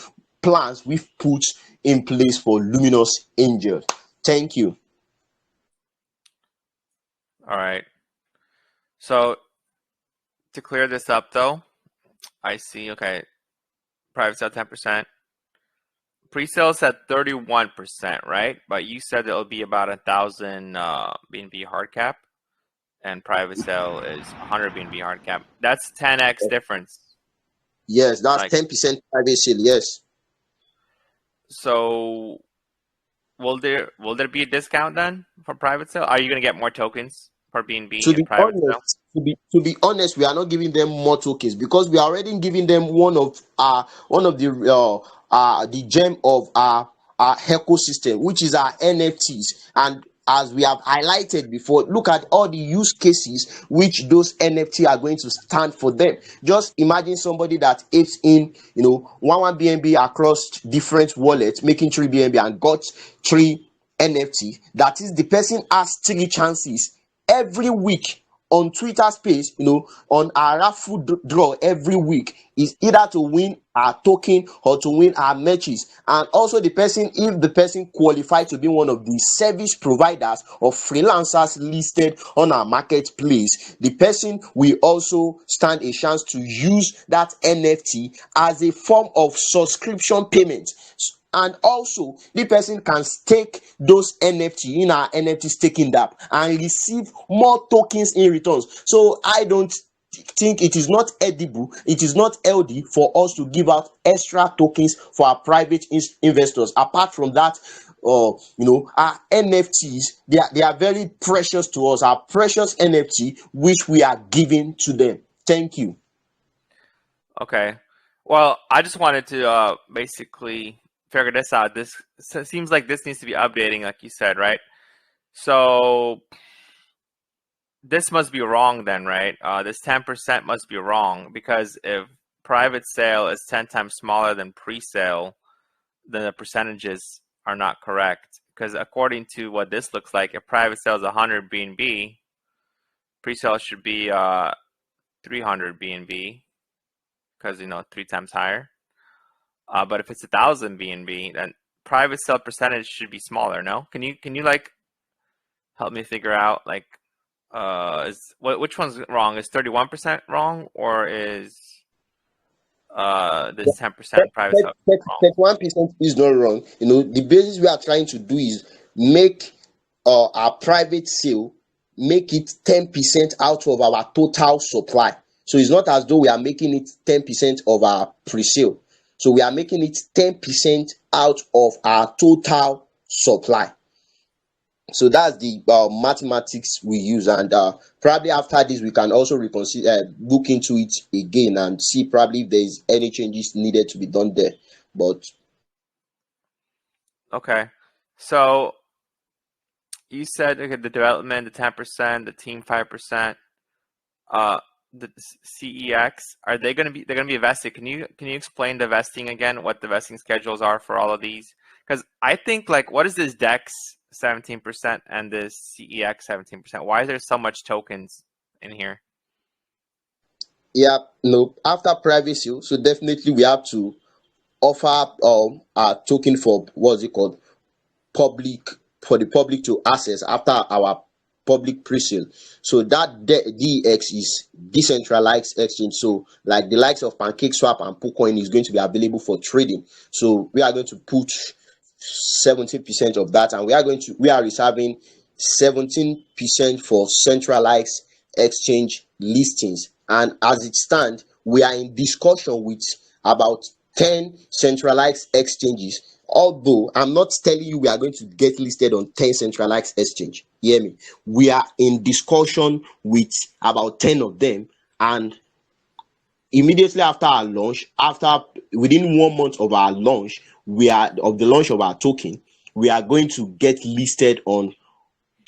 plans we've put in place for Luminous Angel. Thank you. All right. So to clear this up, though, I see. Okay, private sale 10%. Pre-sales at 31%, right? But you said it'll be about 1,000 BNB hard cap, and private sale is 100 BNB hard cap. That's 10x difference. Yes, that's 10% private sale. Yes. So will there be a discount then for private sale? Are you going to get more tokens for BNB To in be private honest, sale? to be honest, we are not giving them more tokens, because we are already giving them one of the gem of our ecosystem, which is our NFTs. And as we have highlighted before, look at all the use cases which those NFT are going to stand for them. Just imagine somebody that apes in, 1 BNB across different wallets, making 3 BNB, and got 3 NFT. That is, the person has 3 chances every week on Twitter space, on our raffle draw every week, is either to win our token or to win our matches. And also the person, if the person qualified to be one of the service providers or freelancers listed on our marketplace, the person will also stand a chance to use that NFT as a form of subscription payment. And also the person can stake those NFT in our NFT staking app and receive more tokens in returns. So I don't think it is not edible, it is not healthy for us to give out extra tokens for our private investors. Apart from that, our NFTs, they are very precious to us, our precious NFT which we are giving to them. Thank you. Okay. Well, I just wanted to basically figure this out. This seems like this needs to be updating, like you said, right? So this must be wrong then, right? This 10% must be wrong, because if private sale is 10 times smaller than pre-sale, then the percentages are not correct. Because according to what this looks like, if private sale is 100 BNB, pre-sale should be 300 BNB, because 3 times higher. But if it's 1,000 BNB, then private sale percentage should be smaller. No, can you like help me figure out, like, which one's wrong? Is 31% wrong, or is this 10% private sale wrong? 31% is not wrong. The basis we are trying to do is make our private sale, make it 10% out of our total supply. So it's not as though we are making it 10% of our pre-sale. So we are making it 10% out of our total supply. So that's the mathematics we use, and probably after this we can also look into it again and see probably if there's any changes needed to be done there. But okay, so you said, okay, the development, the 10%, the team 5%. the CEX, are they going to be? They're going to be vested. Can you explain the vesting again? What the vesting schedules are for all of these? Because I think like, what is this DEX 17% and this CEX 17%? Why is there so much tokens in here? Yeah, no, after privacy, so definitely we have to offer our token for what's it called, public, for the public to access after our public pre-sale. So that DEX is decentralized exchange. So like the likes of PancakeSwap and PoolCoin is going to be available for trading. So we are going to put 70% of that, and we are reserving 17% for centralized exchange listings. And as it stands, we are in discussion with about 10 centralized exchanges. Although I'm not telling you we are going to get listed on 10 centralized exchange. Hear me. We are in discussion with about 10 of them, and immediately after our launch, after within 1 month of our launch, the launch of our token, we are going to get listed on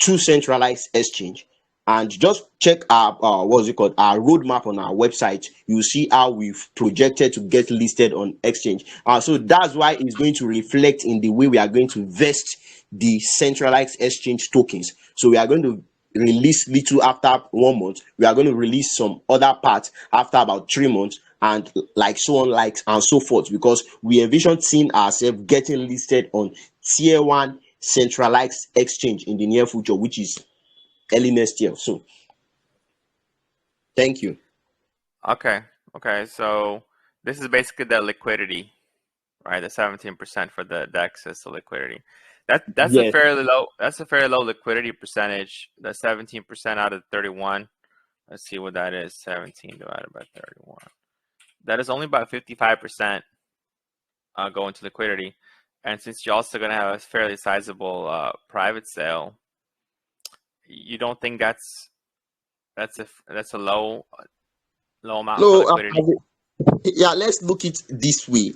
2 centralized exchange. And just check our what's it called, our roadmap on our website. You see how we've projected to get listed on exchange. So that's why it's going to reflect in the way we are going to vest the centralized exchange tokens. So we are going to release little after 1 month. We are going to release some other parts after about 3 months, and like so on, like and so forth, because we envision seeing ourselves getting listed on tier 1 centralized exchange in the near future, which is early next year. So thank you. Okay. So this is basically the liquidity, right? The 17% for the DEX is the liquidity. That's Yes. a fairly low. That's a very low liquidity percentage. The 17% out of 31. Let's see what that is. 17 divided by 31. That is only about 55% going to liquidity. And since you're also going to have a fairly sizable private sale, you don't think that's a low amount for liquidity? Yeah, let's look it this way.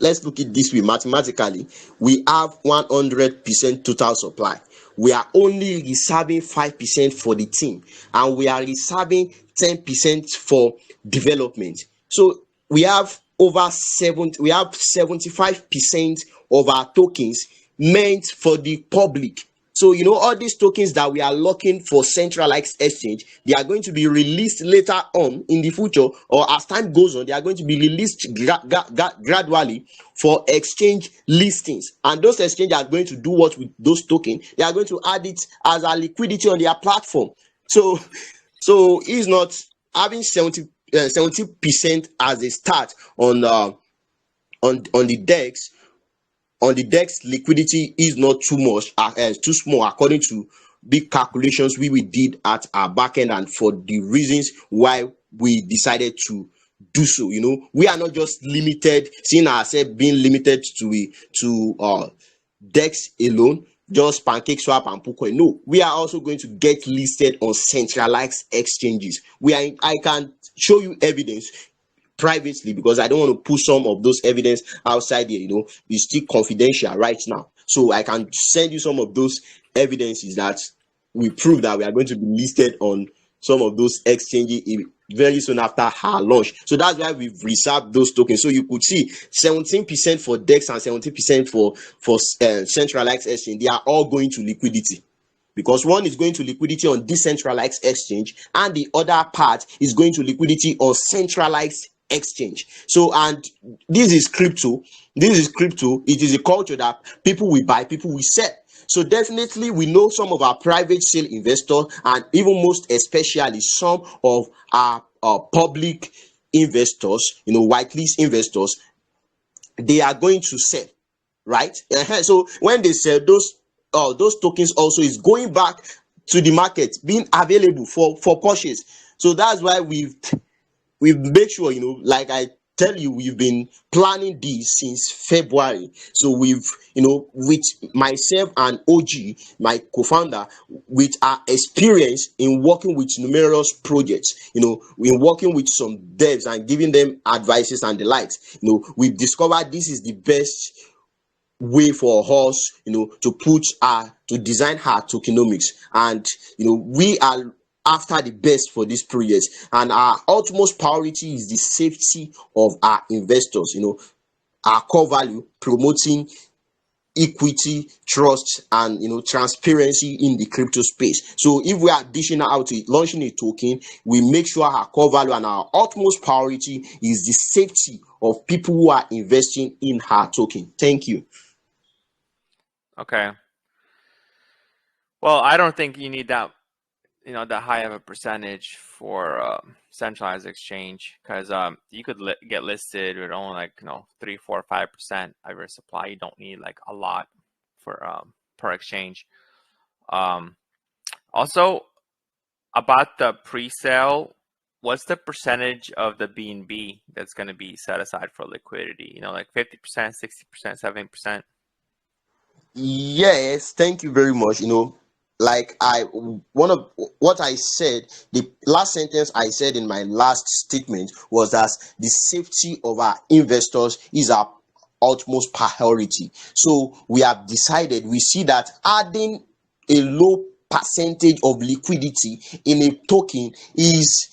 Mathematically. We have 100% total supply. We are only reserving 5% for the team, and we are reserving 10% for development. So we have we have 75% of our tokens meant for the public. So all these tokens that we are locking for centralized exchange, they are going to be released later on in the future, or as time goes on, they are going to be released gradually for exchange listings. And those exchanges are going to do what with those tokens? They are going to add it as a liquidity on their platform. So it's not having 70% as a start on the DEX. On the DEX, liquidity is not too much, too small, according to big calculations we did at our backend, and for the reasons why we decided to do so. We are not just limited, seeing ourselves being limited to DEX alone, just PancakeSwap and PoolCoin. No, we are also going to get listed on centralized exchanges. I can show you evidence privately, because I don't want to put some of those evidence outside here. It's still confidential right now, so I can send you some of those evidences that we prove that we are going to be listed on some of those exchanges very soon after our launch. So that's why we've reserved those tokens. So you could see 17% for DEX and 17% for centralized exchange. They are all going to liquidity, because one is going to liquidity on decentralized exchange, and the other part is going to liquidity on centralized exchange. So, and this is crypto. It is a culture that people will buy, people will sell. So definitely we know some of our private sale investors, and even most especially some of our public investors, whitelist investors, they are going to sell, right? So when they sell, those tokens also is going back to the market, being available for purchase. So that's why we've made sure, like I tell you, we've been planning this since February. So we've, with myself and OG, my co-founder, with our experience in working with numerous projects, in working with some devs and giving them advices and the likes, we've discovered this is the best way for us, to design our tokenomics. And we are after the best for this project, and our utmost priority is the safety of our investors. Our core value: promoting equity, trust, and transparency in the crypto space. So if we are dishing out to launching a token, we make sure our core value and our utmost priority is the safety of people who are investing in our token. Thank you. Okay. Well, I don't think you need that that high of a percentage for centralized exchange, because you could get listed with only like 3, 4, 5% of your supply. You don't need like a lot for per exchange. Also, about the pre-sale, what's the percentage of the BNB that's going to be set aside for liquidity? Like 50%, 60%, 70%? Yes, thank you very much. Like one of what I said, the last sentence I said in my last statement was that the safety of our investors is our utmost priority. So we have decided, we see that adding a low percentage of liquidity in a token is,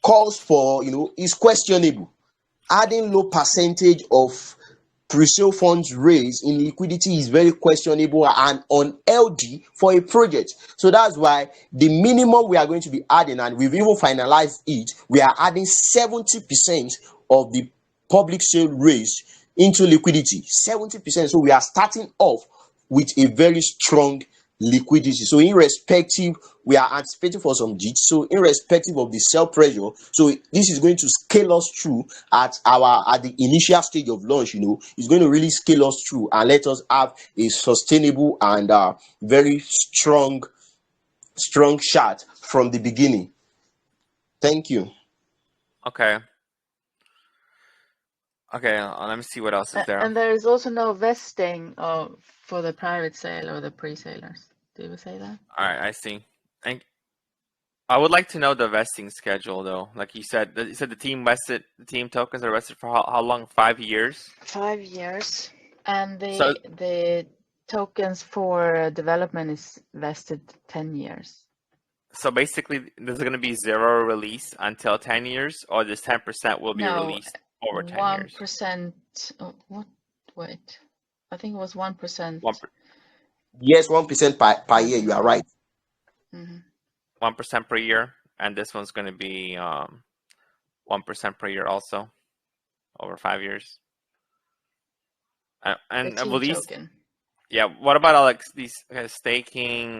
calls for, is questionable. Adding low percentage of pre-sale funds raised in liquidity is very questionable and unhealthy for a project. So that's why the minimum we are going to be adding, and we've even finalized it, we are adding 70% of the public sale raised into liquidity. 70%. So we are starting off with a very strong liquidity. So irrespective, we are anticipating for some JIT. So irrespective of the sell pressure, so this is going to scale us through at the initial stage of launch. It's going to really scale us through and let us have a sustainable and very strong chart from the beginning. Thank you. Okay. Let me see what else is there. And there is also no vesting for the private sale or the pre-salers. Did we say that? All right, I see. And I would like to know the vesting schedule, though. Like you said the team tokens are vested for how long? 5 years? 5 years. And the tokens for development is vested 10 years. So basically, there's going to be zero release until 10 years, or this 10% will be released over 10 years? 1%. What? Wait. I think it was 1%. Yes, 1% per year. You are right. 1% per year, and this one's going to be 1% per year also, over 5 years. And the will these token. Yeah, what about like these staking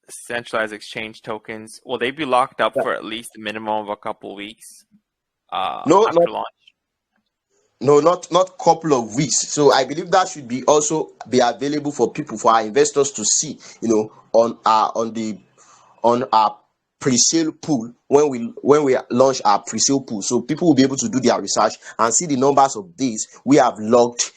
centralized exchange tokens? Will they be locked up for at least a minimum of a couple weeks after launch? No, not couple of weeks. So I believe that should be also be available for people, for our investors to see, on our pre-sale pool when we launch our pre-sale pool. So people will be able to do their research and see the numbers of days we have logged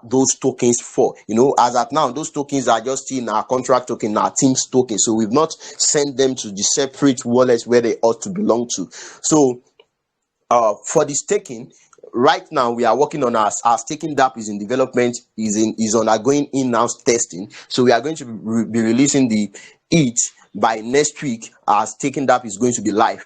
those tokens for. As at now, those tokens are just in our contract token, our team's token. So we've not sent them to the separate wallets where they ought to belong to. So for the staking, right now we are working on our staking dApp is in development, is undergoing in-house testing. So we are going to be releasing it by next week. Our staking dApp is going to be live.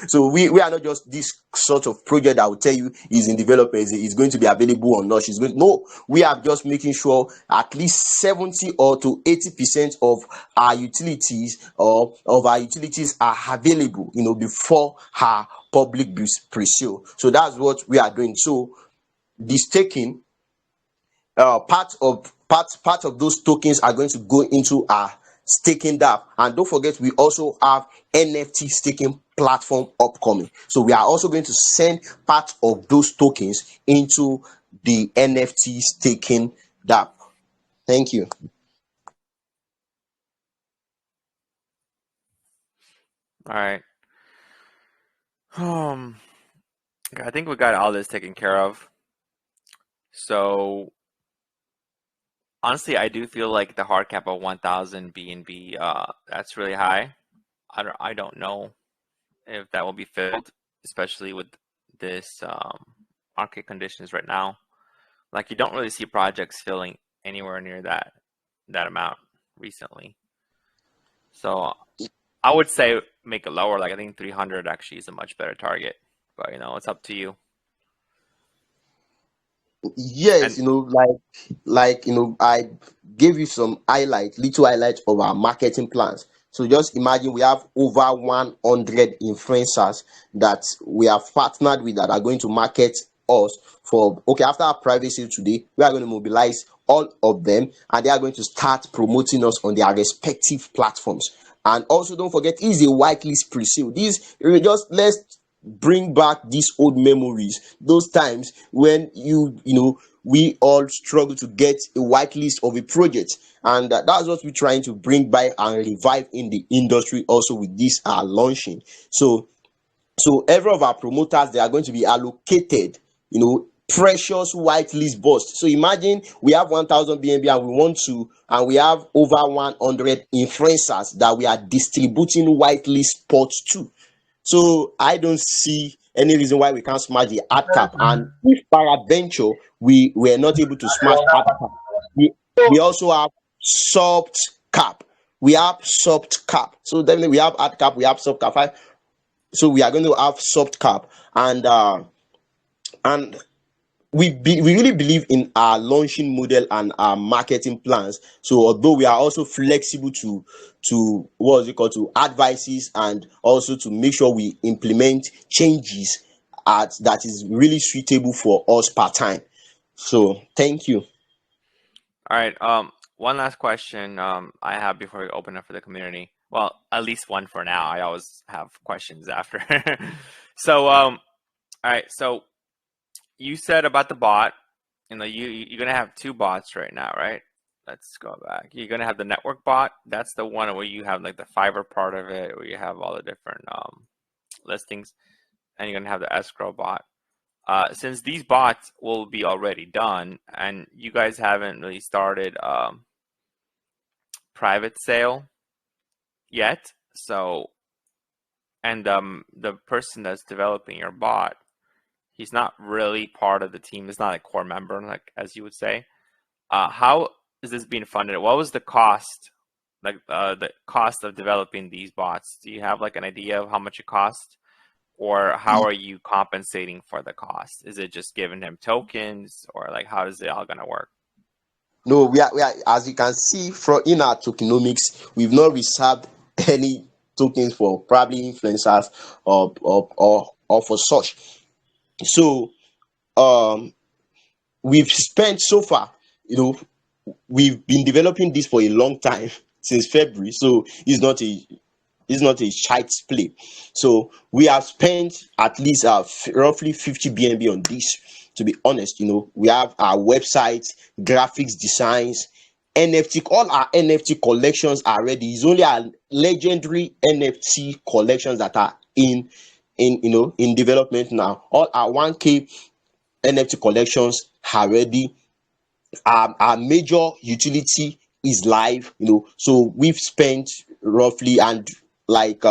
So we are not just this sort of project that will tell you is in development, is going to be available or not. No, we are just making sure at least 70 or to 80% of our utilities are available, before her public pre-sale. So that's what we are doing. So the staking, part of those tokens are going to go into our staking dApp. And don't forget, we also have NFT staking platform upcoming. So we are also going to send part of those tokens into the NFT staking dApp. Thank you. All right. I think we got all this taken care of. So honestly, I do feel like the hard cap of 1,000 BNB, that's really high. I don't know if that will be filled, especially with this market conditions right now. Like, you don't really see projects filling anywhere near that amount recently. So I would say make it lower. Like I think 300 actually is a much better target. But it's up to you. Yes, And I gave you some little highlights of our marketing plans. So just imagine we have over 100 influencers that we have partnered with that are going to market us for, okay, after our private sale today, we are going to mobilize all of them and they are going to start promoting us on their respective platforms. And also don't forget, it is a whitelist pre-sale. This just let's bring back these old memories, those times when we all struggle to get a whitelist of a project, and that's what we're trying to bring back and revive in the industry also with this launching. So every of our promoters, they are going to be allocated precious whitelist burst. So imagine we have 1000 BNB and we have over 100 influencers that we are distributing whitelist pots to. So I don't see any reason why we can't smash the hard cap. And if peradventure we were not able to smash hard cap, we also have soft cap. We have soft cap. So definitely we have hard cap, we have soft cap. So we are going to have soft cap, and we really believe in our launching model and our marketing plans. So although we are also flexible to what is it called, to advices, and also to make sure we implement changes that is really suitable for us part time. So thank you. all right. One last question I have before we open up for the community. Well, at least one for now. I always have questions after. So all right. So you said about the bot, you're gonna have two bots right now, right? Let's go back. You're gonna have the network bot. That's the one where you have like the Fiverr part of it, where you have all the different listings, and you're gonna have the escrow bot. Since these bots will be already done, and you guys haven't really started private sale yet, so and the person that's developing your bot, he's not really part of the team. He's not a core member, like as you would say. How is this being funded? What was the cost, like the cost of developing these bots? Do you have like an idea of how much it cost, or how are you compensating for the cost? Is it just giving him tokens, or like how is it all gonna work? No, we are, as you can see from in our tokenomics, we've not reserved any tokens for probably influencers or for such. So we've spent so far, we've been developing this for a long time since February. So it's not a child's play. So we have spent at least roughly 50 BNB on this. To be honest, we have our website, graphics designs, NFT. All our NFT collections are ready. It's only our legendary NFT collections that are in development now. All our 1K NFT collections are ready. Our major utility is live. So we've spent roughly, and like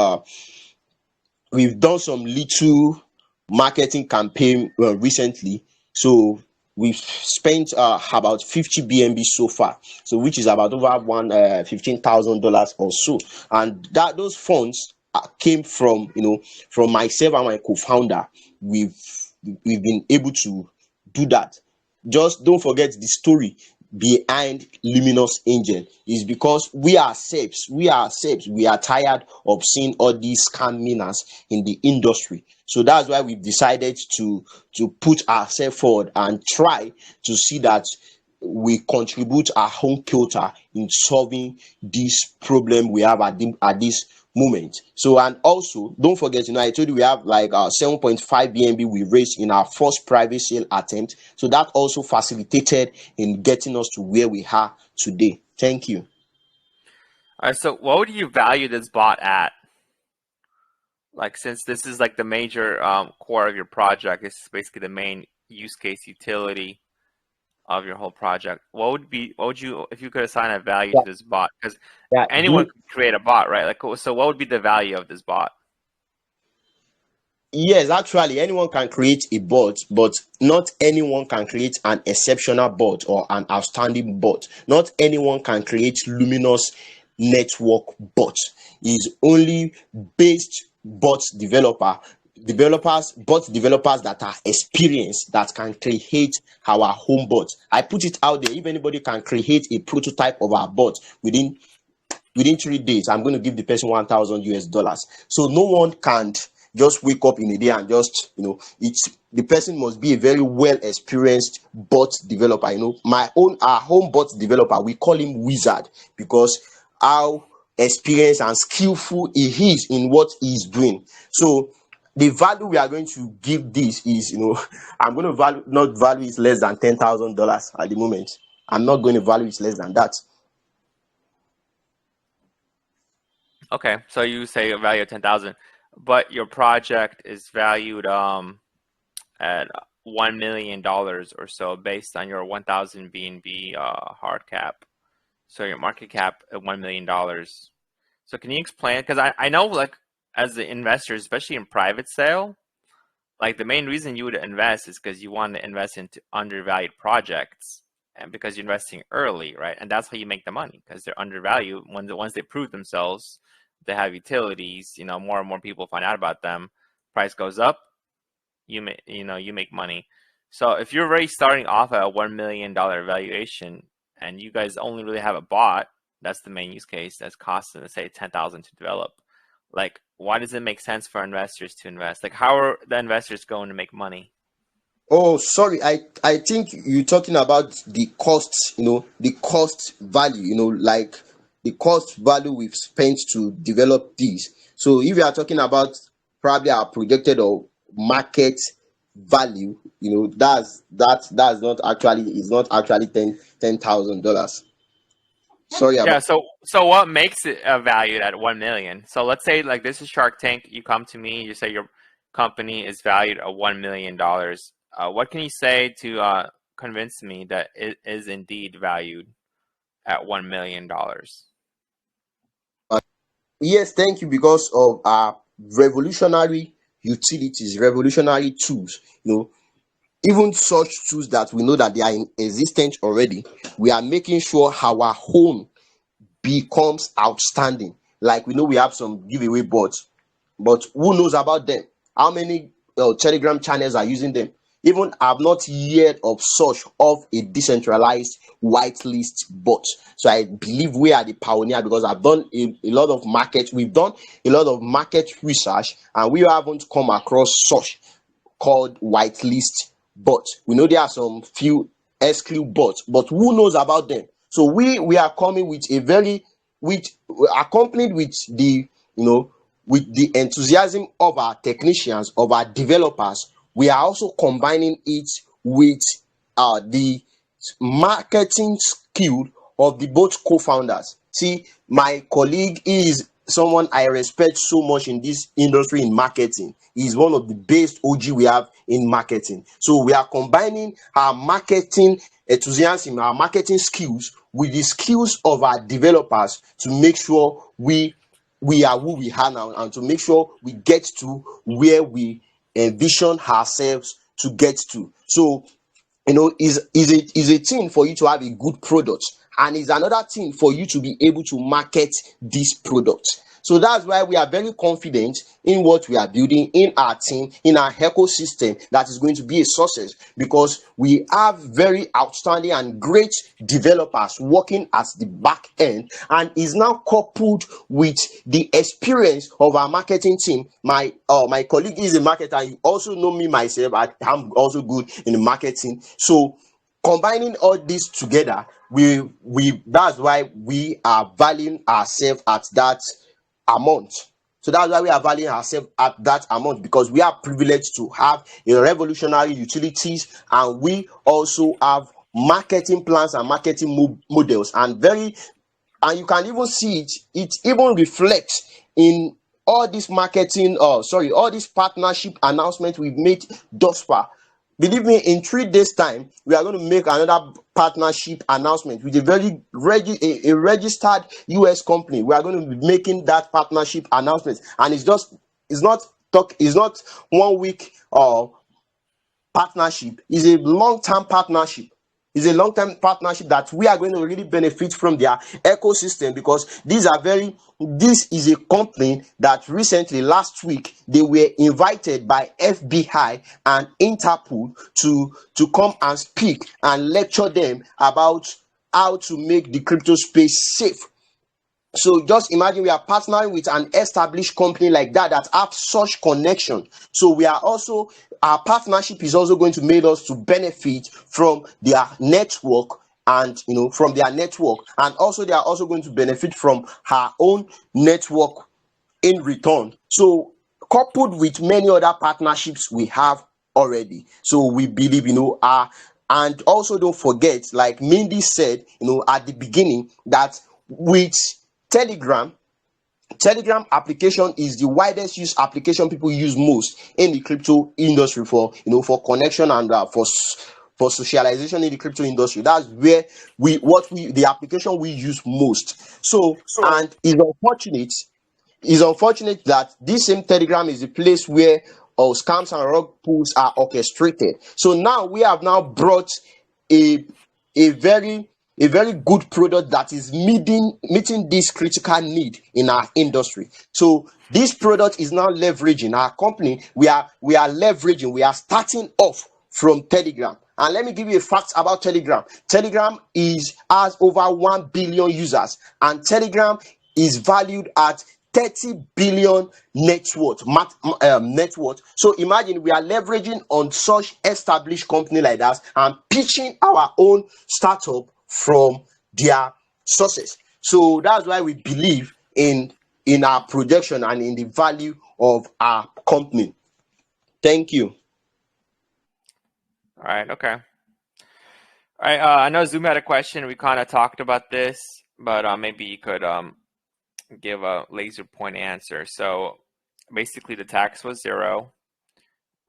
we've done some little marketing campaign recently. So we've spent about 50 BNB so far, so which is about over $15,000 or so, and that those funds came from myself and my co-founder. We've been able to do that. Just don't forget the story behind Luminous Angel is because we ourselves, we are tired of seeing all these scam menace in the industry. So that's why we've decided to put ourselves forward and try to see that we contribute our own quota in solving this problem we have at this moment. So, and also don't forget, I told you we have like 7.5 BNB we raised in our first private sale attempt. So that also facilitated in getting us to where we are today. Thank you. All right, so what would you value this bot at? Like, since this is like the major core of your project, this is basically the main use case utility of your whole project. What would you, if you could assign a value to this bot? Because anyone could create a bot, right? Like, so what would be the value of this bot? Yes, actually, anyone can create a bot, but not anyone can create an exceptional bot or an outstanding bot. Not anyone can create luminous network bot. Is only based bot bot developers that are experienced, that can create our home bot. I put it out there. If anybody can create a prototype of our bot within 3 days, I'm going to give the person $1,000. So no one can just wake up in a day and just, it's the person must be a very well experienced bot developer. Our home bot developer, we call him Wizard, because how experienced and skillful he is in what he's doing. So the value we are going to give this is, I'm going to not value it less than $10,000 at the moment. I'm not going to value it less than that. Okay, so you say a value of 10,000, but your project is valued at $1 million or so based on your 1,000 BNB hard cap. So your market cap at $1 million. So can you explain? Because I know, like, as the investors, especially in private sale, like the main reason you would invest is because you want to invest into undervalued projects, and because you're investing early, right? And that's how you make the money, because they're undervalued. Once they prove themselves, they have utilities, more and more people find out about them, price goes up, you make money. So if you're already starting off at a $1 million valuation and you guys only really have a bot, that's the main use case, that's costing, let's say, 10,000 to develop. Like, why does it make sense for investors to invest? Like, how are the investors going to make money? Oh, sorry. I think you're talking about the costs, the cost value, like the cost value we've spent to develop these. So if you are talking about probably our projected or market value, that's not actually, is not actually $10,000. Sorry Yeah, about. so what makes it valued at 1 million? So let's say, like, this is Shark Tank, you come to me, you say your company is valued at $1 million. What can you say to convince me that it is indeed valued at $1 million? Yes, thank you. Because of our revolutionary utilities, revolutionary tools, even such tools that we know that they are in existence already, we are making sure our home becomes outstanding. Like, we know we have some giveaway bots, but who knows about them? How many Telegram channels are using them? Even I've not heard of such of a decentralized whitelist bot. So I believe we are the pioneer, because I've done we've done a lot of market research, and we haven't come across such called whitelist bots. We know there are some few exclusive bots, but who knows about them? So we are coming with a very, with accompanied with the, with the enthusiasm of our technicians, of our developers. We are also combining it with the marketing skill of the both co-founders. See, my colleague is someone I respect so much in this industry, in marketing. He's one of the best OG we have in marketing. So we are combining our marketing enthusiasm, our marketing skills, with the skills of our developers to make sure we are who we are now, and to make sure we get to where we envision ourselves to get to. So, is a thing for you to have a good product, and is another thing for you to be able to market this product. So that's why we are very confident in what we are building, in our team, in our ecosystem, that is going to be a success, because we have very outstanding and great developers working at the back end, and is now coupled with the experience of our marketing team. My colleague is a marketer. You also know me myself. I'm also good in the marketing. So combining all this together, we that's why we are valuing ourselves at that amount. So that's why we are valuing ourselves at that amount, because we are privileged to have a revolutionary utilities, and we also have marketing plans and marketing models, and you can even see it even reflects in all this marketing, all this partnership announcement we've made thus far. Believe me, in 3 days time, we are going to make another partnership announcement with a very registered US company. We are going to be making that partnership announcement, and it's not 1 week partnership. It's a long-term partnership. It's a long-term partnership that we are going to really benefit from their ecosystem, because this is a company that recently, last week, they were invited by FBI and Interpol to come and speak and lecture them about how to make the crypto space safe. So just imagine we are partnering with an established company like that have such connection. So our partnership is also going to make us to benefit from their network, and from their network, and also they are also going to benefit from our own network in return. So coupled with many other partnerships we have already, so we believe, and also don't forget, like Mindy said, at the beginning, that with Telegram, Telegram application is the widest used application people use most in the crypto industry for connection and for socialization in the crypto industry. That's where the application we use most. So, and it's unfortunate that this same Telegram is the place where scams and rug pulls are orchestrated. So now we have now brought a a very a very good product that is meeting this critical need in our industry. So this product is now leveraging our company. We are starting off from Telegram. And let me give you a fact about Telegram. Telegram has over 1 billion users, and Telegram is valued at 30 billion net worth. Net worth. So imagine we are leveraging on such established company like that and pitching our own startup from their sources. So that's why we believe in our projection and in the value of our company. Thank you. All right. Okay. All right. I know Zoom had a question. We kind of talked about this, but maybe you could give a laser point answer. So basically, the tax was 0.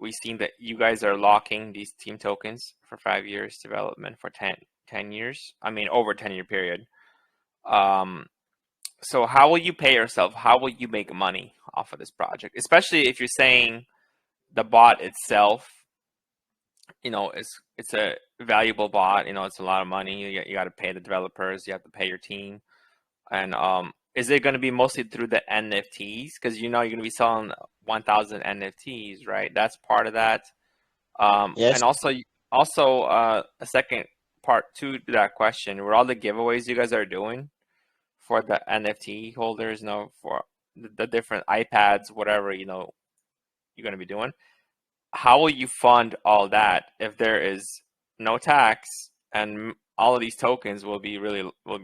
We've seen that you guys are locking these team tokens for 5 years, development for 10 years. I mean, over a 10-year period. So how will you pay yourself? How will you make money off of this project? Especially if you're saying the bot itself, it's a valuable bot. It's a lot of money. You got to pay the developers. You have to pay your team. And is it going to be mostly through the NFTs? Because you're going to be selling 1,000 NFTs, right? That's part of that. Yes. And also a second part to that question, were all the giveaways you guys are doing for the NFT holders, for the different iPads, whatever, you're going to be doing. How will you fund all that if there is no tax and all of these tokens will be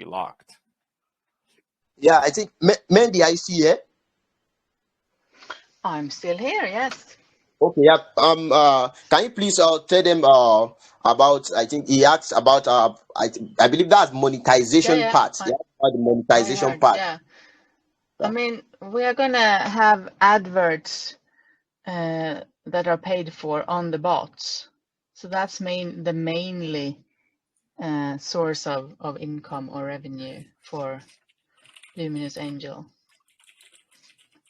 locked? Yeah, I think Mandy, I see here. I'm still here, yes. Okay, yeah. Can you please tell them about? I think he asked about. I believe that's monetization Yeah, part. I Yeah, about the monetization heard. part. Yeah. I Yeah. mean, we are gonna have adverts that are paid for on the bots. So that's the mainly source of income or revenue for Luminous Angel.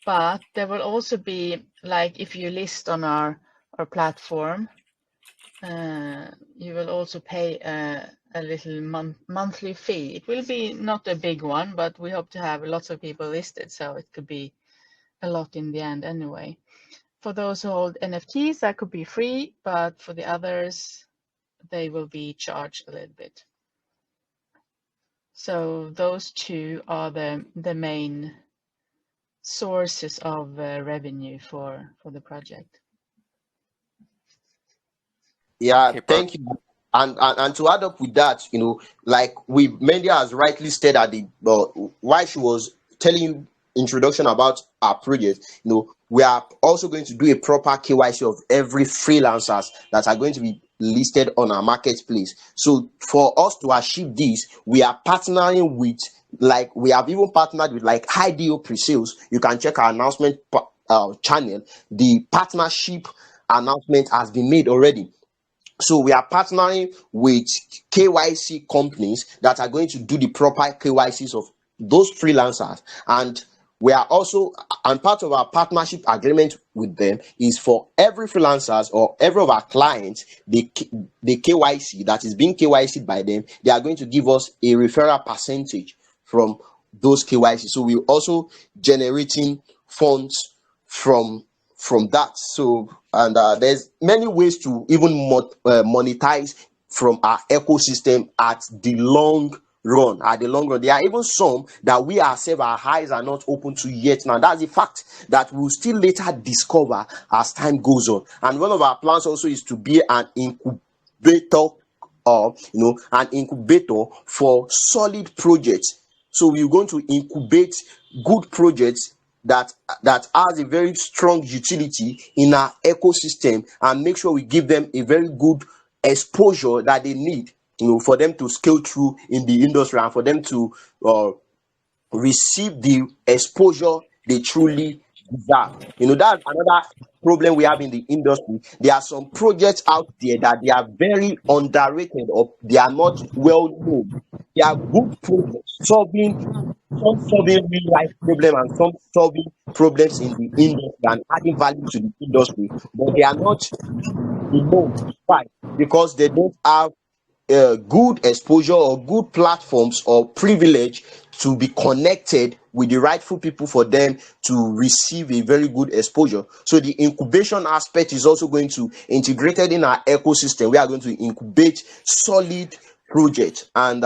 But there will also be, like, if you list on our platform, you will also pay a little monthly fee. It will be not a big one, but we hope to have lots of people listed, so it could be a lot in the end anyway. For those who hold NFTs, that could be free, but for the others, they will be charged a little bit. So those two are the main sources of revenue for the project. Yeah, Okay, thank you. And to add up with that, like Mandy has rightly said at the why she was telling you introduction about our project, we are also going to do a proper KYC of every freelancers that are going to be listed on our marketplace. So for us to achieve this, we are partnering with, like, we have even partnered with like IDO pre-sales. You can check our announcement channel. The partnership announcement has been made already. So we are partnering with KYC companies that are going to do the proper KYCs of those freelancers. And we are also, and part of our partnership agreement with them is for every freelancers or every of our clients, the KYC that is being KYC'd by them, they are going to give us a referral percentage from those KYC. So we're also generating funds from that. So, and there's many ways to even monetize from our ecosystem at the long run. There are even some that we ourselves, our eyes are not open to yet. Now that's the fact that we'll still later discover as time goes on. And one of our plans also is to be an incubator, an incubator for solid projects. So we're going to incubate good projects that has a very strong utility in our ecosystem, and make sure we give them a very good exposure that they need, for them to scale through in the industry, and for them to receive the exposure they truly deserve. That's another problem we have in the industry. There are some projects out there that they are very underrated, or they are not well known. They are good projects, some solving real life problem, and some solving problems in the industry and adding value to the industry, but they are not known. Why? Because they don't have good exposure or good platforms or privilege to be connected with the rightful people for them to receive a very good exposure. So the incubation aspect is also going to integrated in our ecosystem. We are going to incubate solid projects, and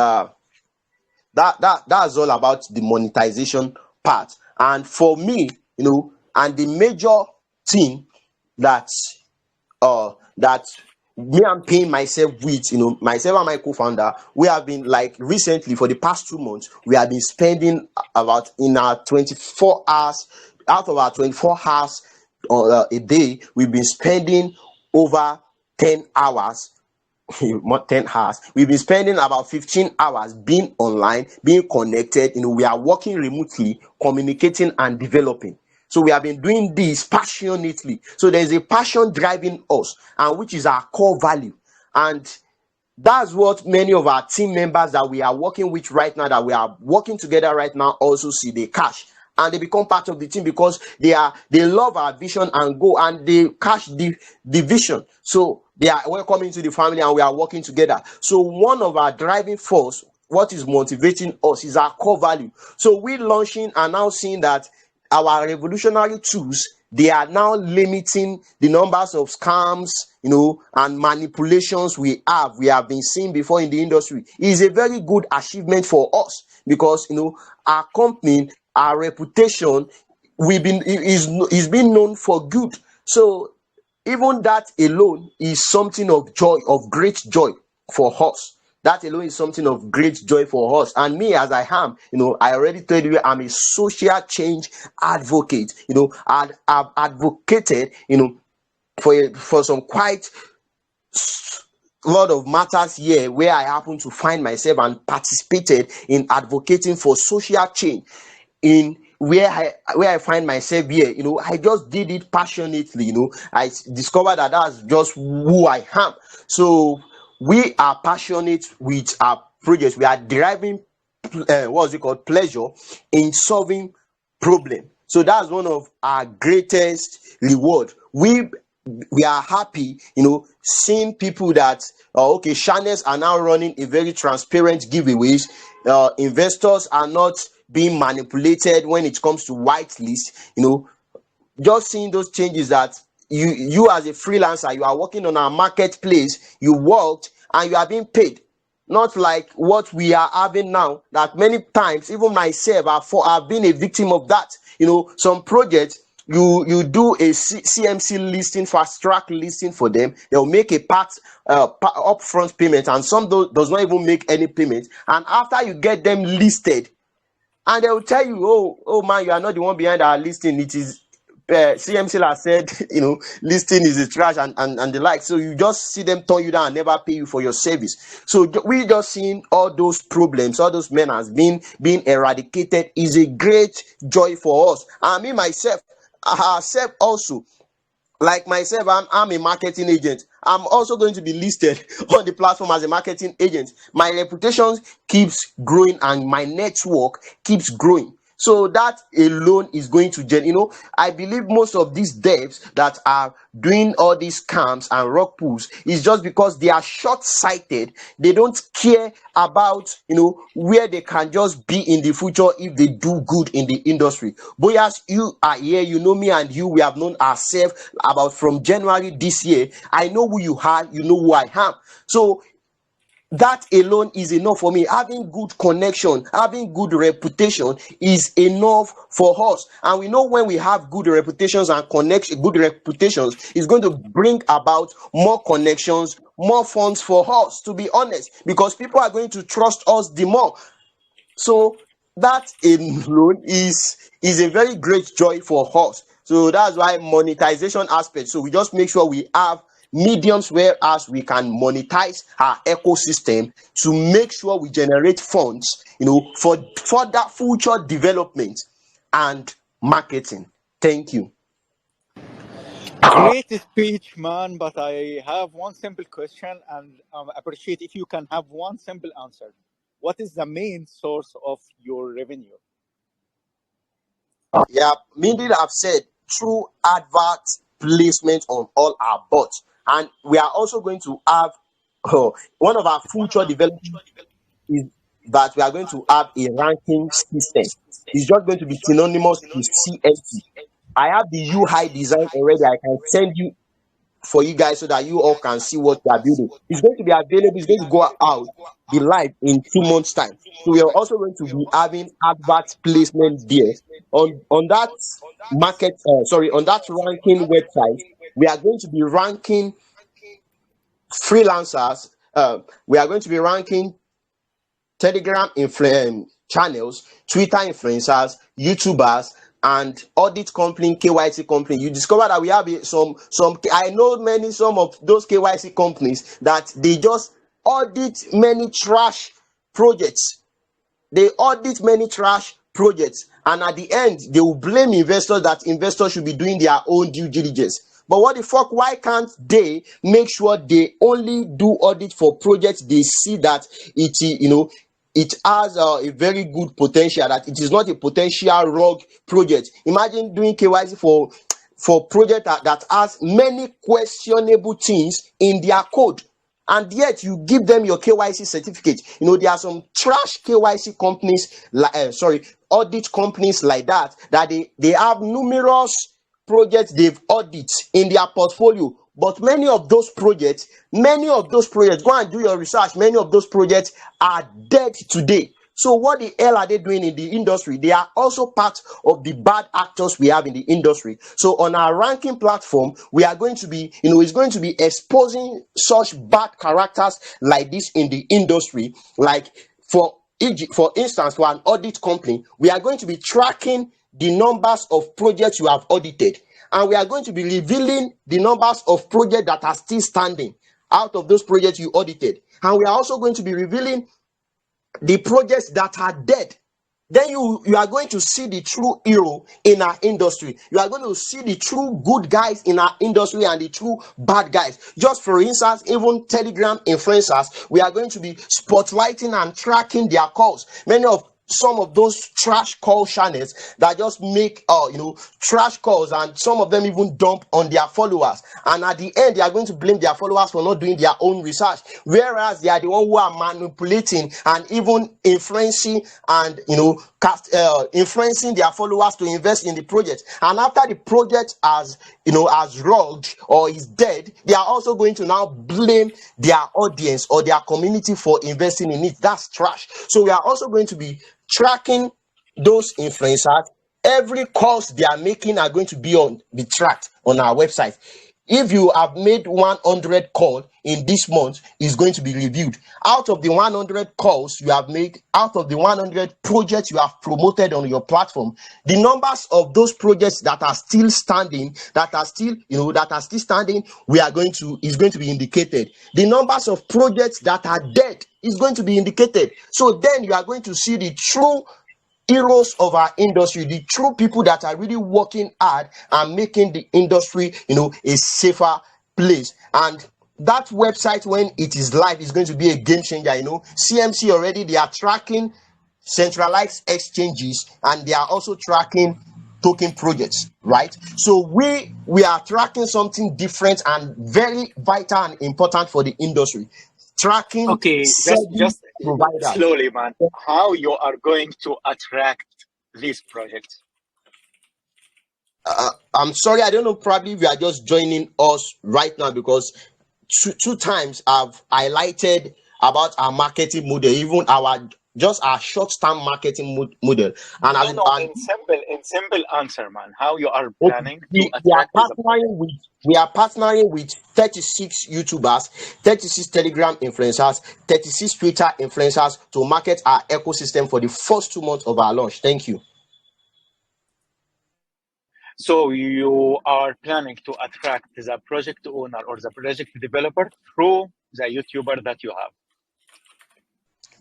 that's all about the monetization part. And for me, and the major thing that that me I'm paying myself with, myself and my co-founder, we have been, like, recently for the past 2 months, we have been spending about, in our 24 hours, out of our 24 hours a day, we've been spending over 10 hours. 10 hours. We've been spending about 15 hours being online, being connected. We are working remotely, communicating and developing. So we have been doing this passionately. So there's a passion driving us, and which is our core value. And that's what many of our team members that we are working with right now, that we are working together right now, also see. They cash and they become part of the team because they love our vision and go, and they cash the vision. So they are welcome into the family, and we are working together. So one of our driving force, what is motivating us, is our core value. So we launching and now seeing that our revolutionary tools, they are now limiting the numbers of scams, and manipulations we have been seeing before in the industry. It is a very good achievement for us because, our company, our reputation, is being known for good. So even that alone is something of joy, of great joy for us. That alone is something of great joy for us. And me, as I am, I already told you, I'm a social change advocate. I've advocated, for some quite lot of matters here where I happen to find myself, and participated in advocating for social change in where I find myself here. I just did it passionately. I discovered that that's just who I am. So we are passionate with our projects. We are deriving pleasure in solving problem. So that's one of our greatest reward. We are happy, seeing people that channels are now running a very transparent giveaways. Investors are not being manipulated when it comes to whitelist. Just seeing those changes, that you as a freelancer, you are working on our marketplace, you worked and you are being paid, not like what we are having now, that many times even myself I've been a victim of that. Some projects, you do a CMC listing, fast track listing for them, they'll make a part upfront payment, and some does not even make any payment. And after you get them listed, and they will tell you, oh man, you are not the one behind our listing, it is CMC has said, listing is a trash and the like. So you just see them turn you down and never pay you for your service. So we just seeing all those problems, all those menace being eradicated is a great joy for us. And me myself, also, like myself, I'm a marketing agent. I'm also going to be listed on the platform as a marketing agent. My reputation keeps growing and my network keeps growing. So that alone is going to I believe most of these devs that are doing all these scams and rock pools is just because they are short-sighted. They don't care about where they can just be in the future if they do good in the industry. But as you are here, me and you, we have known ourselves about from January this year. I know who you are, you know who I am. So that alone is enough for me. Having good connection, having good reputation is enough for us. And we know when we have good reputations and connection, good reputations is going to bring about more connections, more funds for us, to be honest, because people are going to trust us the more. So that alone is a very great joy for us. So that's why monetization aspect. So we just make sure we have mediums whereas we can monetize our ecosystem to make sure we generate funds, for further future development and marketing. Thank you. Great speech, man. But I have one simple question, and appreciate if you can have one simple answer. What is the main source of your revenue? Yeah, Mindy have said through advert placement on all our bots, and we are also going to have one of our future developments is that we are going to have a ranking system. It's just going to be synonymous with CSP. I have the UI design already. I can send you for you guys so that you all can see what we are building. It's going to be available. It's going to go out, be live in 2 months' time. So we are also going to be having advert placement there on that market. On that ranking website. We are going to be ranking freelancers. We are going to be ranking Telegram channels, Twitter influencers, YouTubers, and audit company, KYC company. You discover that we have some. I know some of those KYC companies that they just audit many trash projects. They audit many trash projects, and at the end, they will blame investors that investors should be doing their own due diligence. But what the fuck? Why can't they make sure they only do audit for projects they see that it has a very good potential, that it is not a potential rogue project? Imagine doing KYC for project that has many questionable things in their code, and yet you give them your KYC certificate. There are some trash KYC companies, audit companies like that they have numerous projects they've audit in their portfolio, but many of those projects, go and do your research, many of those projects are dead today. So what the hell are they doing in the industry? They are also part of the bad actors we have in the industry. So on our ranking platform, we are going to be, it's going to be exposing such bad characters like this in the industry. Like for instance, for an audit company, we are going to be tracking the numbers of projects you have audited, and we are going to be revealing the numbers of projects that are still standing out of those projects you audited, and we are also going to be revealing the projects that are dead. Then you are going to see the true hero in our industry. You are going to see the true good guys in our industry and the true bad guys. Just for instance, even Telegram influencers, we are going to be spotlighting and tracking their calls. Some of those trash call channels that just make trash calls, and some of them even dump on their followers, and at the end they are going to blame their followers for not doing their own research, whereas they are the one who are manipulating and even influencing and influencing their followers to invest in the project. And after the project has rogged or is dead, they are also going to now blame their audience or their community for investing in it. That's trash. So we are also going to be tracking those influencers. Every calls they are making are going to be tracked on our website. If you have made 100 calls in this month, is going to be reviewed. Out of the 100 calls you have made, out of the 100 projects you have promoted on your platform, the numbers of those projects that are still standing, is going to be indicated. The numbers of projects that are dead is going to be indicated. So then you are going to see the true heroes of our industry, the true people that are really working hard and making the industry, a safer place. And that website, when it is live, is going to be a game changer. CMC already, they are tracking centralized exchanges, and they are also tracking token projects, right? So we are tracking something different and very vital and important for the industry, tracking Okay, service just providers. slowly, man. How you are going to attract these projects? I'm sorry, I don't know, probably we are just joining us right now because two times I've highlighted about our marketing model, even our just our short-term marketing model. And as No, and in simple answer, man. How you are okay, planning to attract the project? we are partnering with 36 YouTubers, 36 Telegram influencers, 36 Twitter influencers to market our ecosystem for the first 2 months of our launch. Thank you. So you are planning to attract the project owner or the project developer through the YouTuber that you have.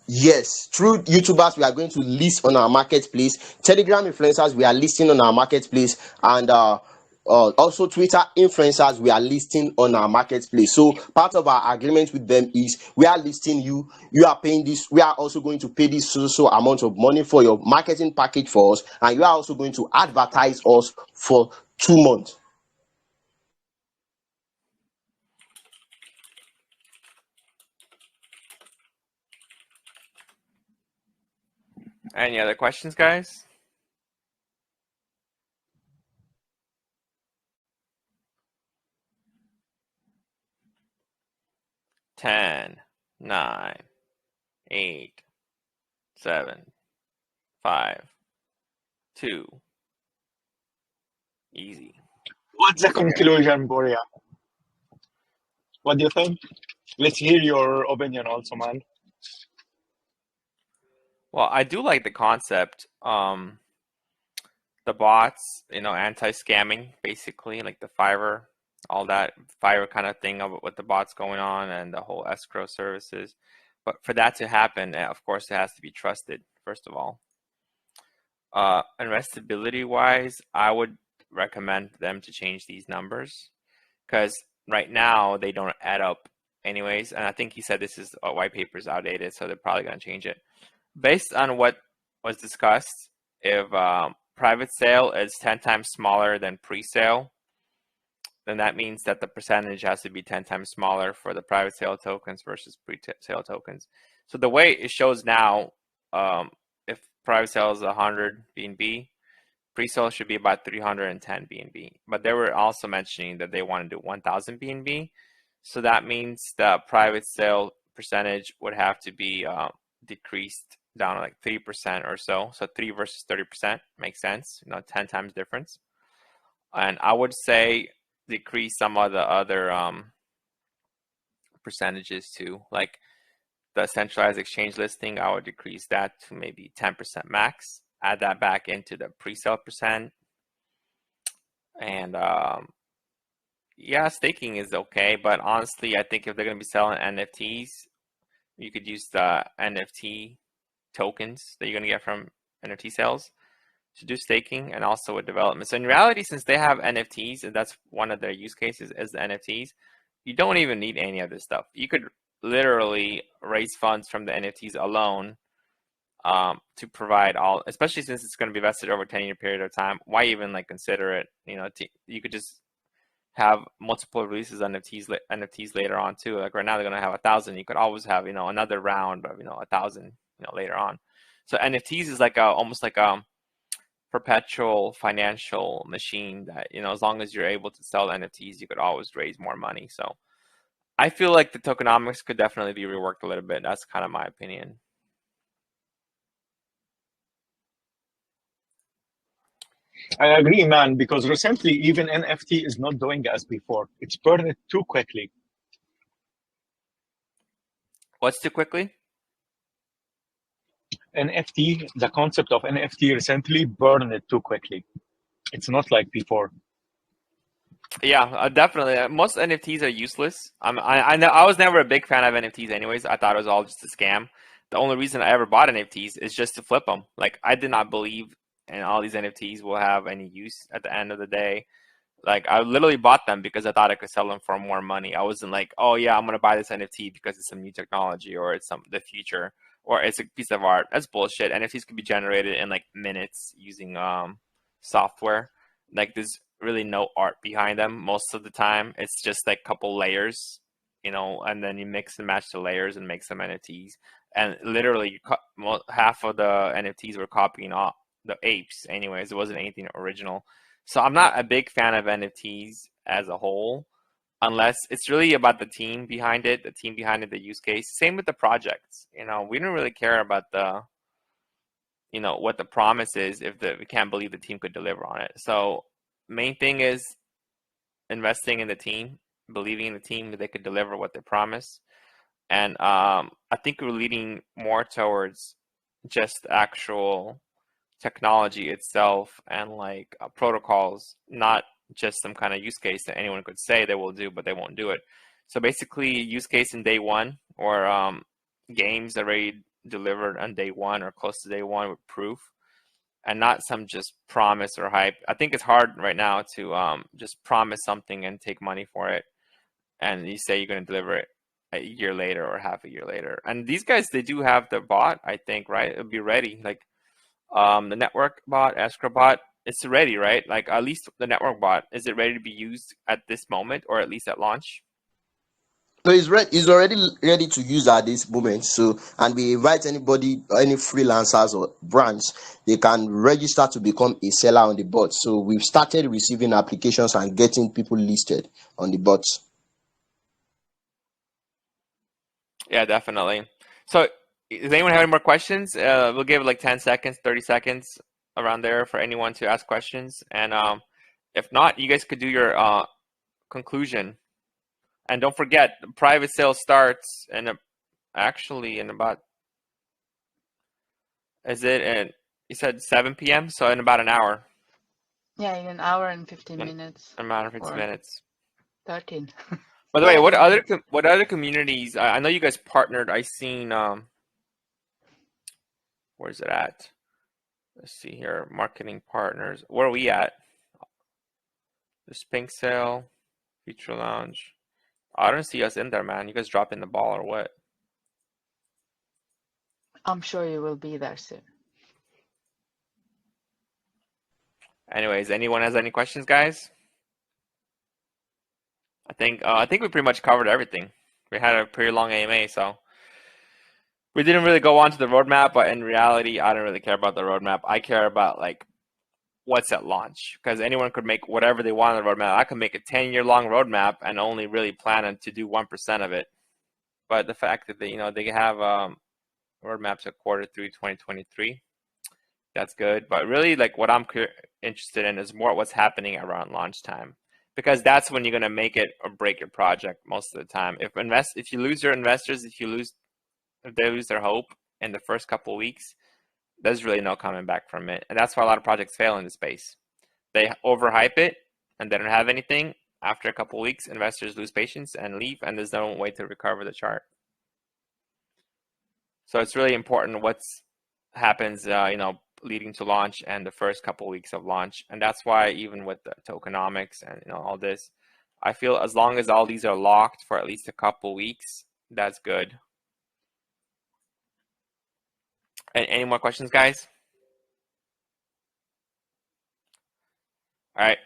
Yes, through YouTubers, we are going to list on our marketplace. Telegram influencers, we are listing on our marketplace, and also Twitter influencers, we are listing on our marketplace. So part of our agreement with them is we are listing you. You are paying this. We are also going to pay this so amount of money for your marketing package for us, and you are also going to advertise us for 2 months. Any other questions, guys? Ten, 9, 8, 7, 5, 2. Easy. What's the conclusion, Boria? What do you think? Let's hear your opinion also, man. Well, I do like the concept. The bots, anti-scamming, basically, like the Fiverr, all that Fiverr kind of thing with the bots going on and the whole escrow services. But for that to happen, of course, it has to be trusted, first of all. Investability wise, I would recommend them to change these numbers because right now they don't add up anyways. And I think he said this is white paper is outdated, so they're probably going to change it. Based on what was discussed, if private sale is 10 times smaller than pre-sale, then that means that the percentage has to be 10 times smaller for the private sale tokens versus pre-sale tokens. So the way it shows now, if private sale is 100 BNB, pre-sale should be about 310 BNB. But they were also mentioning that they want to do 1000 BNB. So that means the private sale percentage would have to be decreased down to like 3% or so. So 3 versus 30% makes sense, 10 times difference. And I would say decrease some of the other percentages too. Like the centralized exchange listing, I would decrease that to maybe 10% max. Add that back into the pre-sale percent. And yeah, staking is okay. But honestly, I think if they're going to be selling NFTs, you could use the NFT tokens that you're going to get from NFT sales to do staking and also with development. So in reality, since they have NFTs and that's one of their use cases is the NFTs, you don't even need any of this stuff. You could literally raise funds from the NFTs alone to provide all, especially since it's going to be vested over a 10-year period of time. Why even like consider it? You could just have multiple releases of NFTs later on too. Like right now they're going to have 1,000. You could always have another round of 1,000 later on. So NFTs is like almost like a perpetual financial machine that as long as you're able to sell NFTs, you could always raise more money. So I feel like the tokenomics could definitely be reworked a little bit. That's kind of my opinion. I agree, man, because recently even NFT is not doing as before. It's burned too quickly. What's too quickly? NFT, the concept of NFT recently burned it too quickly. It's not like before. Yeah, definitely. Most NFTs are useless. I was never a big fan of NFTs anyways. I thought it was all just a scam. The only reason I ever bought NFTs is just to flip them. Like I did not believe in all these NFTs will have any use at the end of the day. Like I literally bought them because I thought I could sell them for more money. I wasn't like, oh yeah, I'm gonna buy this NFT because it's some new technology or it's the future. or it's a piece of art. That's bullshit. NFTs could be generated in like minutes using software. Like there's really no art behind them most of the time. It's just like a couple layers, and then you mix and match the layers and make some NFTs. And literally, half of the NFTs were copying off the apes. Anyways, it wasn't anything original. So I'm not a big fan of NFTs as a whole, unless it's really about the team behind it, the use case. Same with the projects. We don't really care about what the promise is if we can't believe the team could deliver on it. So main thing is investing in the team, believing in the team that they could deliver what they promise. And I think we're leading more towards just actual technology itself and like protocols, not just some kind of use case that anyone could say they will do, but they won't do it. So basically, use case in day one, or games already delivered on day one or close to day one with proof, and not some just promise or hype. I think it's hard right now to just promise something and take money for it, and you say you're going to deliver it a year later or half a year later. And these guys, they do have the bot, I think, right? It'll be ready. Like the network bot, escrow bot, it's ready, right? Like at least the network bot, is it ready to be used at this moment, or at least at launch? So it's already ready to use at this moment. So, and we invite anybody, any freelancers or brands, they can register to become a seller on the bot. So we've started receiving applications and getting people listed on the bot. Yeah, definitely. So does anyone have any more questions? We'll give like 10 seconds, 30 seconds around there for anyone to ask questions. And if not, you guys could do your conclusion. And don't forget, the private sale starts actually in about, you said 7 p.m.? So in about an hour. Yeah, in an hour and 15 minutes. An hour and 15 minutes. 13. By the way, what other communities? I know you guys partnered. I seen where's it at? Let's see here. Marketing partners. Where are we at? The Pink Sale, Future Lounge. I don't see us in there, man. You guys dropping the ball or what? I'm sure you will be there soon. Anyways, anyone has any questions, guys? I think we pretty much covered everything. We had a pretty long AMA, so we didn't really go on to the roadmap, but in reality, I don't really care about the roadmap. I care about like what's at launch, because anyone could make whatever they want on the roadmap. I could make a 10-year long roadmap and only really plan to do 1% of it. But the fact that they have roadmap to quarter 3 2023, that's good. But really, like what I'm interested in is more what's happening around launch time, because that's when you're going to make it or break your project most of the time. If you lose your investors, if they lose their hope in the first couple of weeks, there's really no coming back from it. And that's why a lot of projects fail in the space. They overhype it and they don't have anything. After a couple of weeks, investors lose patience and leave, and there's no way to recover the chart. So it's really important what happens, leading to launch and the first couple of weeks of launch. And that's why even with the tokenomics and all this, I feel as long as all these are locked for at least a couple weeks, that's good. Any more questions, guys? All right.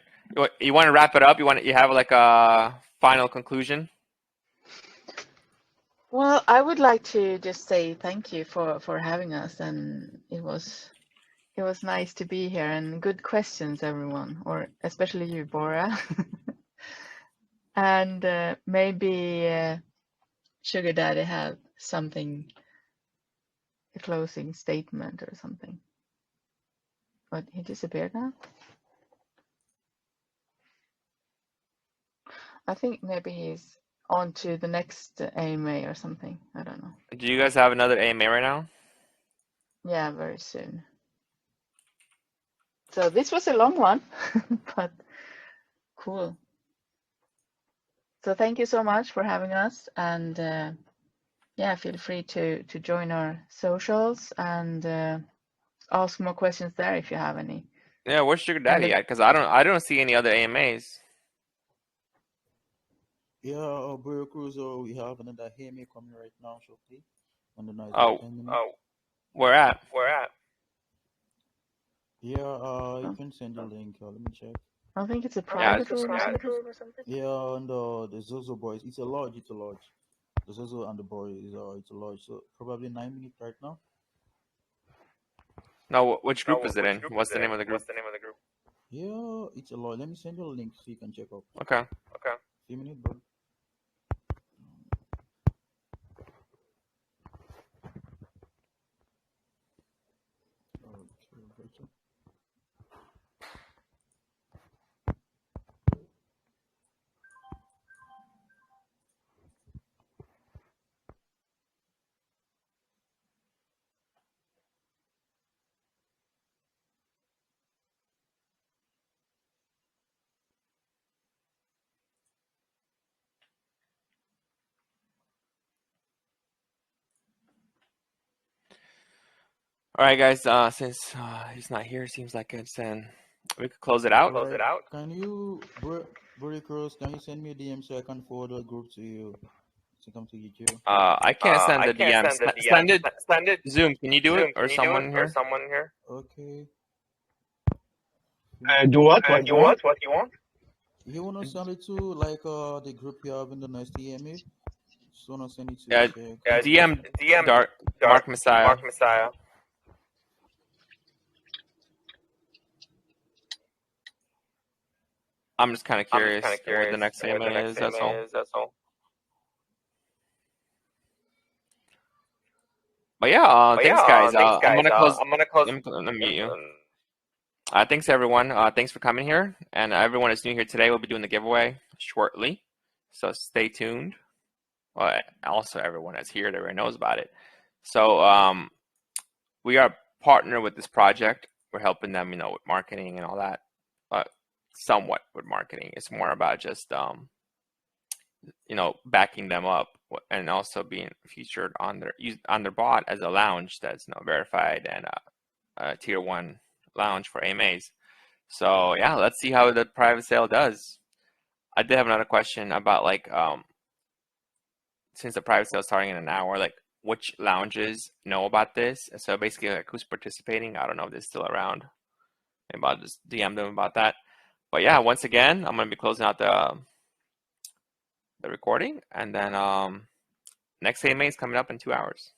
You want to wrap it up? You have like a final conclusion? Well, I would like to just say thank you for having us, and it was nice to be here, and good questions, everyone, or especially you, Bora. And maybe Sugar Daddy had something, a closing statement or something. But he disappeared now. I think maybe he's on to the next AMA or something. I don't know. Do you guys have another AMA right now? Yeah, very soon. So this was a long one, but cool. So thank you so much for having us, and yeah, feel free to join our socials and ask more questions there if you have any. Yeah, where's Sugar Daddy at? Because I don't see any other AMAs. Yeah, Bro Cruiser, we have another AMA coming right now shortly. on the night. Oh, 10 minutes. where at? Yeah, you can send the link. Let me check. I think it's a Yeah, private room or something. Yeah, on the Zozo boys. It's a lodge. It's a lodge. The Zozo and the boy is it's a lodge. So probably 9 minutes right now. no. Which group is it in? What's the name of the group? Yeah, it's a lodge. Let me send you a link so you can check out. Okay. Few minutes, bro. Okay, gotcha. All right, guys. Since he's not here, seems like it's we could close it out. Can you, Bro Cross, can you send me a DM so I can forward the group to you? To come to YouTube. I can't send the DM. Send it. Zoom. Can you do it, or someone here? Okay. Do what? What you want? You wanna send it to like the group you have in the nice DMA? Just wanna send it to Yeah. check. DM Dark Messiah. I'm just kind of curious what the next AMA is. That's all. But yeah, thanks guys. I'm gonna close. Let me unmute you. Thanks everyone. Thanks for coming here, and everyone that's new here today. We'll be doing the giveaway shortly, so stay tuned. Well, also everyone that's here that already knows about it. So we are partner with this project. We're helping them, with marketing and all that. Somewhat with marketing. It's more about just backing them up and also being featured on their bot as a lounge that's verified and a tier 1 lounge for AMAs. So yeah, let's see how the private sale does. I did have another question about since the private sale is starting in an hour, which lounges know about this. So basically, who's participating? I don't know if they're still around. Maybe I'll just DM them about that. But yeah, once again, I'm gonna be closing out the recording, and then next AMA is coming up in 2 hours.